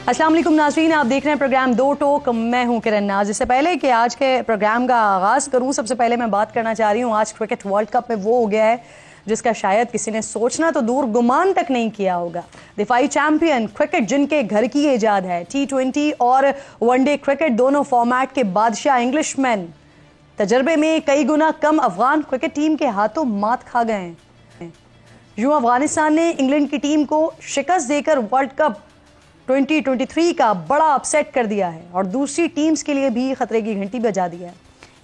अस्सलाम वालेकुम नाज़रीन, आप देख रहे हैं प्रोग्राम दो टोक। मैं हूं किरण नाज। इससे पहले कि आज के प्रोग्राम का आगाज़ करूं, सबसे पहले मैं बात करना चाह रही हूं, आज क्रिकेट वर्ल्ड कप में वो हो गया है जिसका शायद किसी ने सोचना तो दूर गुमान तक नहीं किया होगा। दिफाई चैंपियन क्रिकेट जिनके घर की इजाद है, T20 और वनडे क्रिकेट दोनों फॉर्मेट के बादशाह इंग्लिशमैन तजर्बे में कई गुना कम अफगान क्रिकेट टीम के हाथों मात खा गए हैं। यूं अफगानिस्तान ने इंग्लैंड की टीम को शिकस्त देकर वर्ल्ड कप 2023 का बड़ा अपसेट कर दिया है और दूसरी टीम्स के लिए भी खतरे की घंटी बजा दी है।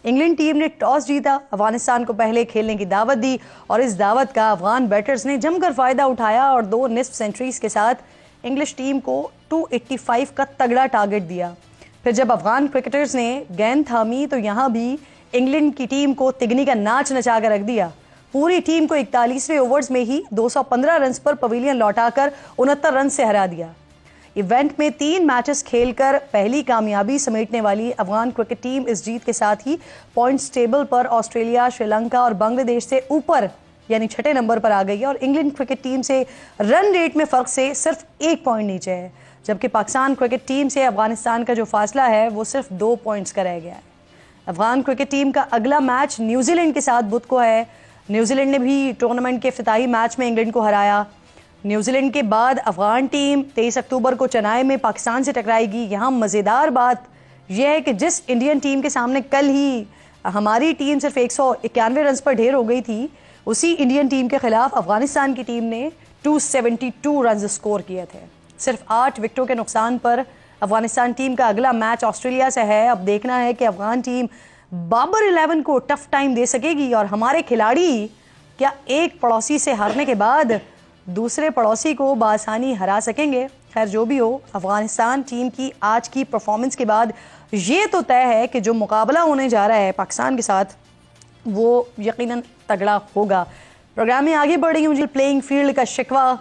इंग्लैंड टीम ने टॉस जीता, अफगानिस्तान को पहले खेलने की दावत दी और इस दावत का अफगान बैटर्स ने जमकर फायदा उठाया और 2 निस्फ सेंचुरीज के साथ इंग्लिश टीम को 285 का तगड़ा टारगेट दिया। फिर जब अफगान क्रिकेटर्स ने गेंद थामी तो यहाँ भी इंग्लैंड की टीम को तिगनी का नाच नचा कर रख दिया। पूरी टीम को 41वें ओवर्स में ही 215 रन पर पवेलियन लौटाकर 69 रन से हरा दिया। इवेंट में 3 मैचेस खेलकर पहली कामयाबी समेटने वाली अफगान क्रिकेट टीम इस जीत के साथ ही पॉइंट्स टेबल पर ऑस्ट्रेलिया, श्रीलंका और बांग्लादेश से ऊपर यानी 6ठे नंबर पर आ गई है और इंग्लैंड क्रिकेट टीम से रन रेट में फर्क से सिर्फ 1 पॉइंट नीचे है, जबकि पाकिस्तान क्रिकेट टीम से अफगानिस्तान का जो फासला है वो सिर्फ 2 पॉइंट्स का रह गया है। अफगान क्रिकेट टीम का अगला मैच न्यूजीलैंड के साथ बुध को है। न्यूजीलैंड ने भी टूर्नामेंट के इफ्तिताही मैच में इंग्लैंड को हराया। न्यूजीलैंड के बाद अफगान टीम 23 अक्टूबर को चेन्नई में पाकिस्तान से टकराएगी। यहाँ मज़ेदार बात यह है कि जिस इंडियन टीम के सामने कल ही हमारी टीम सिर्फ 191 रन पर ढेर हो गई थी, उसी इंडियन टीम के खिलाफ अफगानिस्तान की टीम ने 272 रन स्कोर किए थे। सिर्फ 8 विकेटों के नुकसान पर अफगानिस्तान टीम का अगला मैच ऑस्ट्रेलिया से है। अब देखना है कि अफगान टीम बाबर 11 को टफ टाइम दे सकेगी और हमारे खिलाड़ी क्या एक पड़ोसी से हारने के बाद दूसरे पड़ोसी को बआसानी हरा सकेंगे। खैर जो भी हो, अफगानिस्तान टीम की आज की परफॉर्मेंस के बाद ये तो तय है कि जो मुकाबला होने जा रहा है पाकिस्तान के साथ वो यकीनन तगड़ा होगा। प्रोग्राम में आगे बढ़ रही हूँ। प्लेइंग फील्ड का शिकवा,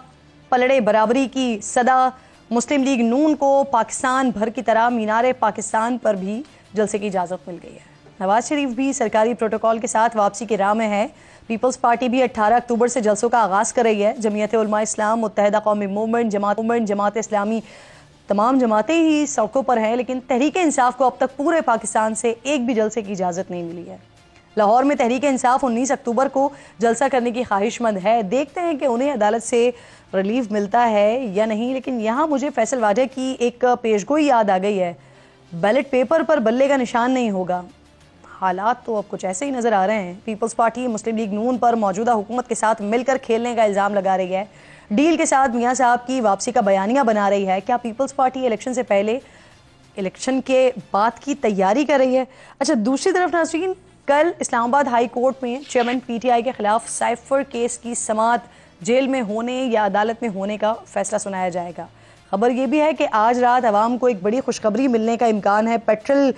पलड़े बराबरी की सदा, मुस्लिम लीग नून को पाकिस्तान भर की तरह मीनारे पाकिस्तान पर भी जलसे की इजाज़त मिल गई है। नवाज शरीफ भी सरकारी प्रोटोकॉल के साथ वापसी की राह में है। पीपल्स पार्टी भी 18 अक्टूबर से जलसों का आगाज़ कर रही है। जमीयत उलमा इस्लाम, मुत्तहिदा कौमी मूवमेंट, जमात इस्लामी, तमाम जमातें ही सड़कों पर हैं, लेकिन तहरीक इंसाफ को अब तक पूरे पाकिस्तान से एक भी जलसे की इजाज़त नहीं मिली है। लाहौर में तहरीक इंसाफ 19 अक्टूबर को जलसा करने की ख्वाहिशमंद है। देखते हैं कि उन्हें अदालत से रिलीफ मिलता है या नहीं, लेकिन यहाँ मुझे फैसल वाजह की एक पेशगोई याद आ गई है। बैलेट पेपर पर बल्ले का निशान नहीं होगा। हालात तो अब कुछ ऐसे ही नजर आ रहे हैं। पीपल्स पार्टी मुस्लिम लीग नून पर मौजूदा हुकूमत के साथ मिलकर खेलने का इल्ज़ाम लगा रही है। डील के साथ मियां साहब की वापसी का बयानिया बना रही है। क्या पीपल्स पार्टी इलेक्शन से पहले इलेक्शन के बाद की तैयारी कर रही है? अच्छा, दूसरी तरफ नाज़रीन, कल इस्लामाबाद हाई कोर्ट में चेयरमैन PTI के खिलाफ साइफर केस की समाअत जेल में होने या अदालत में होने का फैसला सुनाया जाएगा। खबर यह भी है कि आज रात अवाम को एक बड़ी खुशखबरी मिलने का इम्कान है। पेट्रोल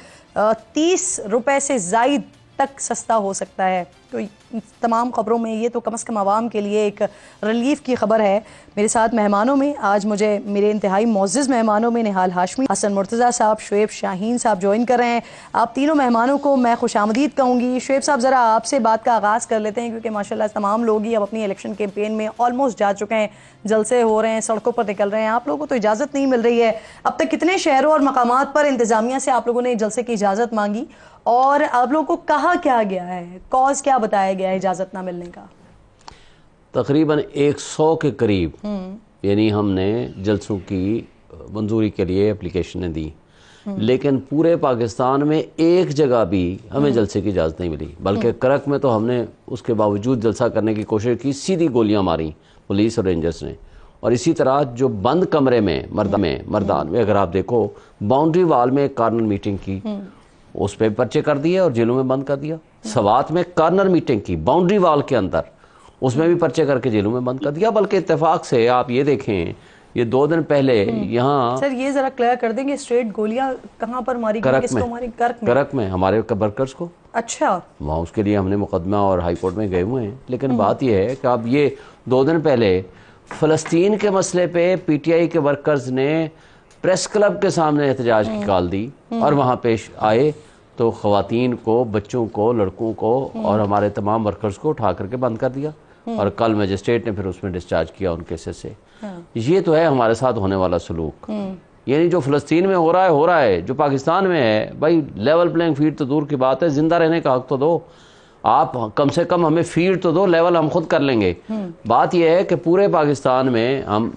30 रुपए से ज़ायद तक सस्ता हो सकता है। तो तमाम खबरों में ये तो कम से कम आवाम के लिए एक रिलीफ की खबर है। मेरे साथ मेहमानों में आज मुझे मेरे इंतहाई मोअज़्ज़ज़ मेहमानों में निहाल हाशमी, हसन मुर्तज़ा साहब, शुएब शाहीन साहब ज्वाइन कर रहे हैं। आप तीनों मेहमानों को मैं खुशामदीद कहूँगी। शुएब साहब, ज़रा आपसे बात का आगाज़ कर लेते हैं, क्योंकि माशाल्लाह तमाम लोग ही अब अपनी इलेक्शन कैंपेन में ऑलमोस्ट जा चुके हैं, जलसे हो रहे हैं, सड़कों पर निकल रहे हैं। आप लोगों को तो इजाज़त नहीं मिल रही है। अब तक कितने शहरों और मकामात पर इंतज़ामिया से आप लोगों ने जलसे की इजाज़त मांगी और आप लोगों को कहा क्या गया है, कॉज क्या बताया गया है इजाज़त ना मिलने का? तकरीबन 100 के करीब यानी हमने जलसों की मंजूरी के लिए एप्लीकेशनें दी, लेकिन पूरे पाकिस्तान में एक जगह भी हमें जलसे की इजाज़त नहीं मिली। बल्कि करक में तो हमने उसके बावजूद जलसा करने की कोशिश की, सीधी गोलियां मारी पुलिस और रेंजर्स ने। और इसी तरह जो बंद कमरे में मर्दान में अगर आप देखो, बाउंड्री वाल में एक कार्नर मीटिंग की, उस पर पर्चे कर दिए और जेलों में बंद कर दिया। सवात में कार्नर मीटिंग की बाउंड्री वाल के अंदर, उसमें भी पर्चे करके जेलों में बंद कर दिया। बल्कि इत्तेफाक से आप ये देखें, ये 2 दिन पहले यहाँ, सर ये जरा क्लियर कर देंगे, स्ट्रेट गोलियां कहाँ पर मारी गई, किसको मारी? करक में हमारे वर्कर्स को। अच्छा, वहाँ उसके लिए हमने मुकदमा और हाई कोर्ट में गए हुए हैं। लेकिन बात यह है कि अब ये 2 दिन पहले फ़लस्तीन के मसले पे PTI के वर्कर्स ने प्रेस क्लब के सामने एहतजाज की कॉल दी और वहाँ पेश आए तो ख़वातीन को, बच्चों को, लड़कों को और हमारे तमाम वर्कर्स को उठा करके बंद कर दिया। और कल मजिस्ट्रेट ने फिर उसमें डिस्चार्ज किया उन केसेस से। ये तो है हमारे साथ होने वाला सलूक। यानी जो फ़लस्तीन में हो रहा है, जो पाकिस्तान में है, भाई लेवल प्लेइंग फील्ड तो दूर की बात है, जिंदा रहने का हक तो दो। आप कम से कम हमें फील्ड तो दो, लेवल हम खुद कर लेंगे। बात यह है कि पूरे पाकिस्तान में हम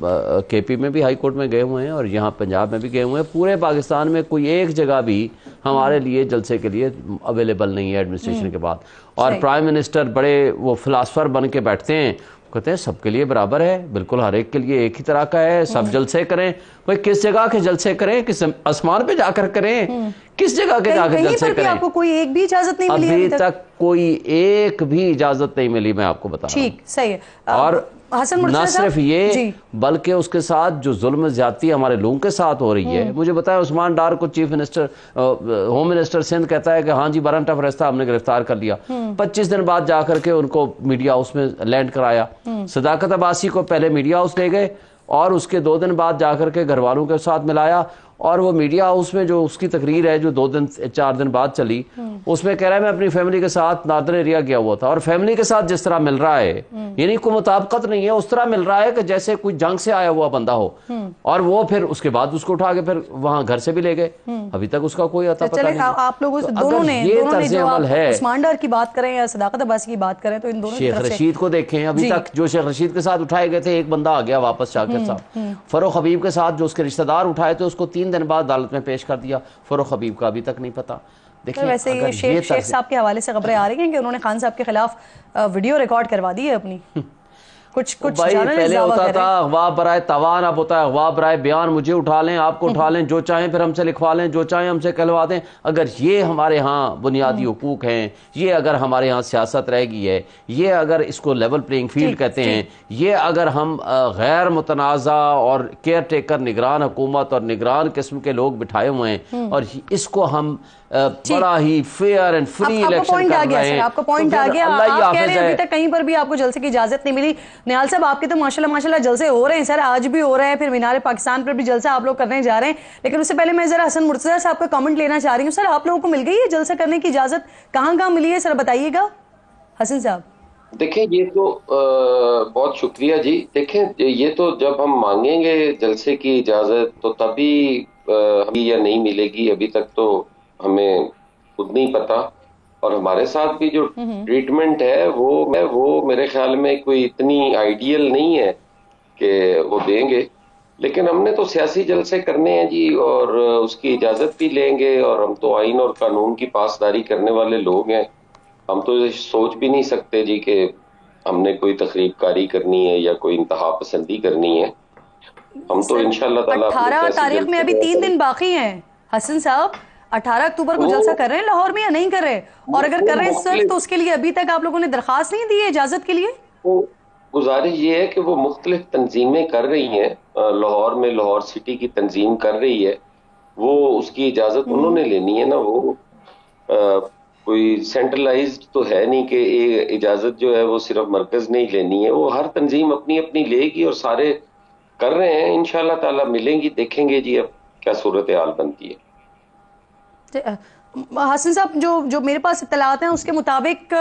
केपी में भी हाई कोर्ट में गए हुए हैं और यहाँ पंजाब में भी गए हुए हैं, पूरे पाकिस्तान में कोई एक जगह भी हमारे लिए जलसे के लिए अवेलेबल नहीं है एडमिनिस्ट्रेशन के बाद। और प्राइम मिनिस्टर बड़े वो फिलासफर बन के बैठते हैं, कहते हैं सबके लिए बराबर है, बिल्कुल हर एक के लिए एक ही तरह का है, सब जलसे करें। भाई किस जगह के जलसे करें, किस आसमान पे जाकर करें, किस जगह के जाकर जलसे करें? आपको कोई एक भी इजाजत नहीं मिली अभी तक कोई एक भी इजाजत नहीं मिली, मैं आपको बता रहा हूं। ठीक, सही है। और न सिर्फ ये, बल्कि उसके साथ जो जुल्म ज्यादती हमारे लोगों के साथ हो रही है। मुझे बताया उस्मान डार को chief minister, home minister Sindh कहता है कि हाँ जी वारंट ऑफ अरेस्ट हमने गिरफ्तार कर लिया। 25 दिन बाद जाकर के उनको मीडिया हाउस में लैंड कराया। सदाकत अब्बासी को पहले मीडिया हाउस ले गए और उसके 2 दिन बाद जाकर के घर वालों के साथ मिलाया, और वो मीडिया हाउस में जो उसकी तकरीर है जो 2-4 दिन बाद चली, उसमें कह रहा है मैं अपनी फैमिली के साथ नादर एरिया गया हुआ था। और फैमिली के साथ जिस तरह मिल रहा है, यानी कोई मुताबिकत नहीं है, उस तरह मिल रहा है कि जैसे कोई जंग से आया हुआ बंदा हो। और वो फिर उसके बाद उसको उठा के फिर वहां घर से भी ले गए। अभी तक उसका कोई अता पता नहीं। आप लोगों से दोनों ने अमल है, उस्मान डार की बात करें या सदाकत अब्बासी की बात करें, तो इन दोनों शेख रशीद को देखें, अभी तक जो शेख रशीद के साथ उठाए गए थे, एक बंदा आ गया वापस शाकिर साहब। फरोख हबीब के साथ जो उसके रिश्तेदार उठाए थे, उसको 3 दिन बाद अदालत में पेश कर दिया। फरोख हबीब का अभी तक नहीं पता। देखिए, वैसे ये शेख साहब के हवाले से खबरें आ रही हैं कि उन्होंने खान साहब के खिलाफ वीडियो रिकॉर्ड करवा दी है अपनी। कुछ भाई पहले होता था अगवा बराए तवान, अब होता है अगवा बराए बयान। मुझे उठा लें, आपको उठा लें, जो चाहें फिर हमसे लिखवा लें, जो चाहें हमसे कहलवा दें। अगर ये हमारे यहाँ बुनियादी हुकूक हैं, ये अगर हमारे यहाँ सियासत रह गई है, ये अगर इसको लेवल प्लेइंग फील्ड कहते हैं, ये अगर हम गैर मुतनाज़ा और केयर टेकर निगरान हुकूमत और निगरान किस्म के लोग बिठाए हुए हैं और इसको हम बड़ा ही फेयर एंड फ्री इलेक्शन कर रहे हैं। आपको पॉइंट आ गया। आप कह रहे हैं अभी तक कहीं पर भी आपको जलसे की इजाजत नहीं मिली। निहाल साहब, आपके तो माशाल्लाह जलसे हो रहे हैं सर, आज भी हो रहे हैं, फिर मीनार पाकिस्तान पर भी जलसा आप लोग करने जा रहे हैं। लेकिन उससे पहले मैं जरा हसन मुर्तजा साहब का कमेंट लेना चाह रही हूँ। सर, आप लोगों को मिल गई है जलसा करने की इजाजत? कहाँ मिली है सर, बताइएगा हसन साहब। देखें, ये तो बहुत शुक्रिया जी। देखें, ये तो जब हम मांगेंगे जलसे की इजाजत तो तभी या नहीं मिलेगी। अभी तक तो हमें खुद नहीं पता। और हमारे साथ भी जो ट्रीटमेंट है वो मेरे ख्याल में कोई इतनी आइडियल नहीं है कि वो देंगे। लेकिन हमने तो सियासी जलसे करने हैं जी, और उसकी इजाजत भी लेंगे। और हम तो आइन और कानून की पासदारी करने वाले लोग हैं। हम तो ये सोच भी नहीं सकते जी कि हमने कोई तकरीबकारी करनी है या कोई इंतहा पसंदी करनी है। हम तो इंशाल्लाह ताला 18 तारीख में अभी 3 दिन बाकी हैं हसन साहब। 18 अक्टूबर को जलसा कर रहे हैं लाहौर में या नहीं कर रहे? और अगर कर रहे हैं सर, तो उसके लिए अभी तक आप लोगों ने दरखास्त नहीं दी है इजाजत के लिए? गुजारिश ये है कि वो मुख्तलिफ तंजीमें कर रही हैं लाहौर में, लाहौर सिटी की तंजीम कर रही है, वो उसकी इजाजत उन्होंने लेनी है ना। वो कोई सेंट्रलाइज्ड तो है नहीं कि इजाजत जो है वो सिर्फ मरकज ने ही लेनी है। वो हर तंजीम अपनी अपनी लेगी और सारे कर रहे हैं। इंशाल्लाह ताला मिलेंगी, देखेंगे जी अब क्या सूरत हाल बनती है। हसन साहब, जो मेरे पास इत्तलात हैं उसके मुताबिक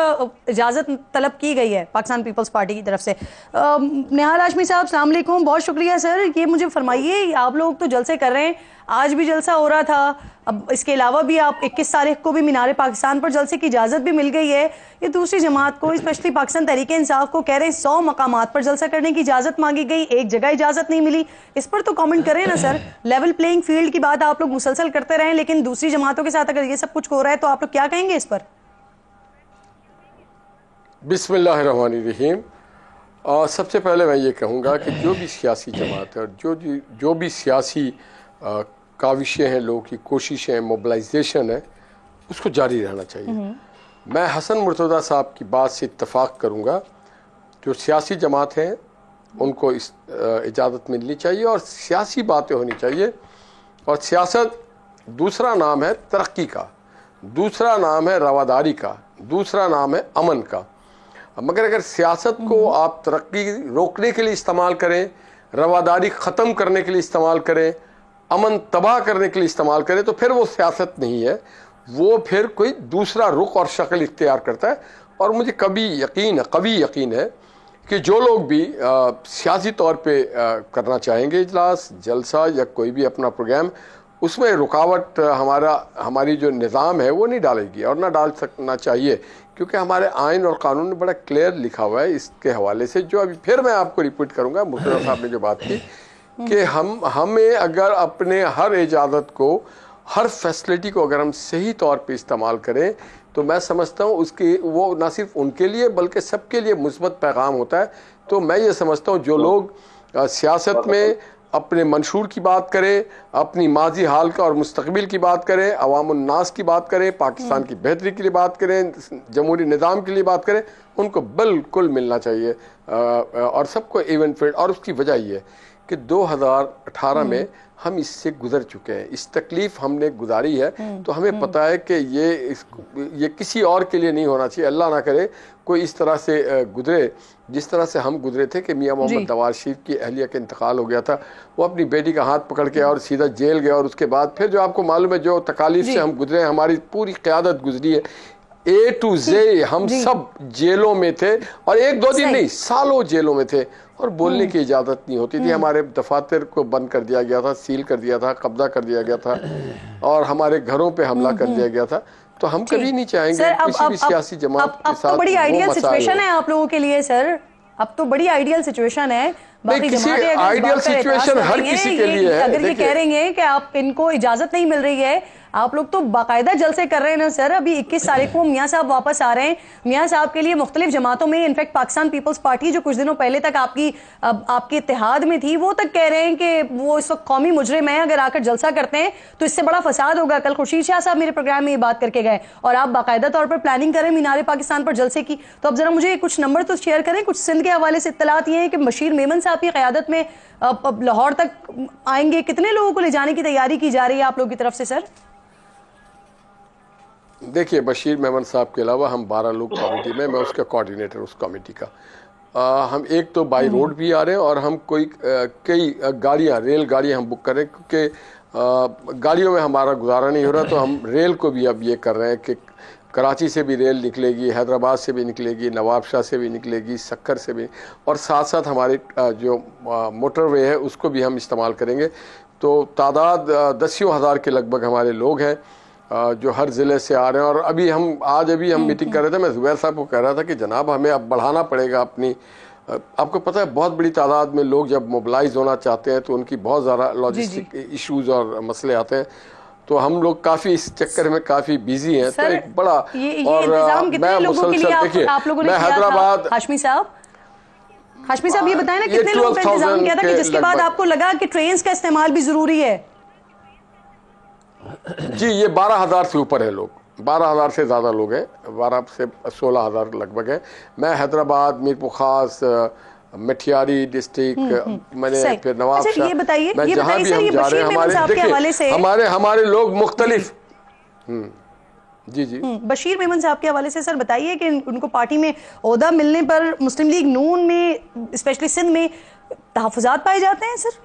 इजाज़त तलब की गई है पाकिस्तान पीपल्स पार्टी की तरफ से। निहाल हाशमी साहब, अस्सलाम वालेकुम, बहुत शुक्रिया सर। ये मुझे फरमाइए, आप लोग तो जलसे कर रहे हैं, आज भी जलसा हो रहा था, अब इसके अलावा भी आप 21 तारीख को भी मीनार पाकिस्तान पर जलसे की इजाज़त भी मिल गई है। ये दूसरी जमात को, स्पेशली पाकिस्तान तहरीक इंसाफ को कह रहे हैं 100 मकामात पर जलसा करने की इजाज़त मांगी गई, एक जगह इजाज़त नहीं मिली। इस पर तो कमेंट करें ना सर। लेवल प्लेइंग फील्ड की बात आप लोग मुसलसल करते रहे, लेकिन दूसरी जमातों के साथ अगर ये सब कुछ हो रहा है तो आप लोग क्या कहेंगे इस पर? बिस्मिल्लाहिर्रहमानिर्रहीम। सबसे पहले मैं ये कहूँगा कि जो भी सियासी जमात है और जो भी सियासी काविशें हैं, लोगों की कोशिशें हैं, मोबिलाइजेशन है, उसको जारी रहना चाहिए। मैं हसन मुर्तज़ा साहब की बात से इत्तफाक करूँगा। जो सियासी जमात हैं उनको इस इजाज़त मिलनी चाहिए और सियासी बातें होनी चाहिए। और सियासत दूसरा नाम है तरक्की का, दूसरा नाम है रवादारी का, दूसरा नाम है अमन का। मगर अगर सियासत को आप तरक्की रोकने के लिए इस्तेमाल करें, रवादारी ख़त्म करने के लिए इस्तेमाल करें, अमन तबाह करने के लिए इस्तेमाल करें, तो फिर वो सियासत नहीं है, वो फिर कोई दूसरा रुख और शक्ल इख्तियार करता है। और मुझे कभी यकीन है कि जो लोग भी सियासी तौर पे करना चाहेंगे इजलास, जलसा या कोई भी अपना प्रोग्राम, उसमें रुकावट हमारी जो निज़ाम है वो नहीं डालेगी और ना डाल सकना चाहिए, क्योंकि हमारे आइन और कानून में बड़ा क्लियर लिखा हुआ है इसके हवाले से, जो अभी फिर मैं आपको रिपीट करूंगा, मुर्तज़ा साहब ने जो बात की कि हमें अगर अपने हर इजाज़त को, हर फैसिलिटी को अगर हम सही तौर पे इस्तेमाल करें तो मैं समझता हूँ उसकी वो ना सिर्फ उनके लिए बल्कि सबके लिए मुस्बत पैगाम होता है। तो मैं ये समझता हूँ जो लोग सियासत में अपने मंशूर की बात करें, अपनी माजी हाल का और मुस्तकबिल की बात करें, अवामुन्नास की बात करें, पाकिस्तान की बेहतरी के लिए बात करें, जमहूरी निज़ाम के लिए बात करें, उनको बिल्कुल मिलना चाहिए और सबको इवन फील्ड। और उसकी वजह ये है कि 2018 में हम इससे गुजर चुके हैं, इस तकलीफ हमने गुजारी है, तो हमें पता है कि ये किसी और के लिए नहीं होना चाहिए। अल्लाह ना करे कोई इस तरह से गुजरे जिस तरह से हम गुजरे थे कि मियां मोहम्मद नवाज शरीफ की अहलिया का इंतकाल हो गया था, वो अपनी बेटी का हाथ पकड़ के और सीधा जेल गया, और उसके बाद फिर जो आपको मालूम है जो तकालीफ से हम गुजरे, हमारी पूरी क़यादत गुजरी है A to Z, हम सब जेलों में थे और एक दो दिन नहीं, सालों जेलों में थे और बोलने की इजाज़त नहीं होती थी। हमारे दफातर को बंद कर दिया गया था, सील कर दिया था, कब्जा कर दिया गया था और हमारे घरों पे हमला कर दिया गया था। तो हम कभी नहीं चाहेंगे किसी भी सियासी जमात के साथ। अब तो बड़ी आइडियल सिचुएशन है आप लोगों के लिए सर, अब तो बड़ी आइडियल सिचुएशन है। बाकी जमातें आइडियल सिचुएशन हर किसी के लिए है। अगर ये कह रहे हैं कि आप इनको इजाजत नहीं मिल रही है, आप लोग तो बाकायदा जलसे कर रहे हैं ना सर। अभी 21 तारीख को मियां साहब वापस आ रहे हैं। मियां साहब के लिए मुख्तलिफ जमातों में, इनफैक्ट पाकिस्तान पीपल्स पार्टी जो कुछ दिनों पहले तक आपके इत्तेहाद में थी, वो तक कह रहे हैं कि वो इस वक्त कौमी मुजरिम है, अगर आकर जलसा करते हैं तो इससे बड़ा फसाद होगा। कल खुर्शीद शाह साहब मेरे प्रोग्राम में ये बात करके गए और आप बाकायदा तौर पर प्लानिंग करें मीनार पाकिस्तान पर जलसे की। तो अब जरा मुझे कुछ नंबर तो शेयर करें। कुछ सिंध के हवाले से इत्तलात ये है कि बशीर मेमन साहब की क़यादत में लाहौर तक आएंगे। कितने लोगों को ले जाने की तैयारी की जा रही है आप लोग की तरफ से सर? देखिए, बशीर मेमन साहब के अलावा हम 12 लोग कमेटी में, मैं उसका कोऑर्डिनेटर उस कमेटी का। हम एक तो बाई रोड भी आ रहे हैं और हम कई गाड़ियाँ, रेल गाड़ियाँ हम बुक कर रहे हैं, क्योंकि गाड़ियों में हमारा गुजारा नहीं हो रहा, तो हम रेल को भी अब ये कर रहे हैं कि कराची से भी रेल निकलेगी, हैदराबाद से भी निकलेगी, नवाबशाह से भी निकलेगी, सक्कर से भी, और साथ साथ हमारी जो मोटरवे है उसको भी हम इस्तेमाल करेंगे। तो तादाद 10,000 के लगभग हमारे लोग हैं जो हर ज़िले से आ रहे हैं। और अभी हम मीटिंग कर रहे थे, मैं ज़ुबैर साहब को कह रहा था कि जनाब हमें अब बढ़ाना पड़ेगा अपनी, आपको पता है बहुत बड़ी तादाद में लोग जब मोबिलाइज होना चाहते हैं तो उनकी बहुत ज़्यादा लॉजिस्टिक इश्यूज और मसले आते हैं, तो हम लोग काफ़ी इस चक्कर में काफ़ी बिजी हैं। तो एक बड़ा और मैं मुसलसल, देखिए मैं हैदराबाद, हाशमी साहब ये बताएं ना कितने लोगों का इंतजाम किया था कि जिसके बाद आपको लगा कि ट्रेन का इस्तेमाल भी ज़रूरी है? जी, ये 12,000 से ऊपर है लोग, 12,000 से ज़्यादा लोग हैं, 12 से 16,000 लगभग है। मैं हैदराबाद, मीरपुर खास, मठियारी डिस्ट्रिक्ट, मैंने फिर नवाबशाह, मैं जहाँ भी हम जा रहे हैं, हमारे लोग मुख्तलिफ। जी बशीर मेमन साहब के हवाले से सर बताइए कि उनको पार्टी में ओहदा मिलने पर मुस्लिम लीग नून में, स्पेशली सिंध में, तहफ़्फ़ुज़ात पाए जाते हैं सर?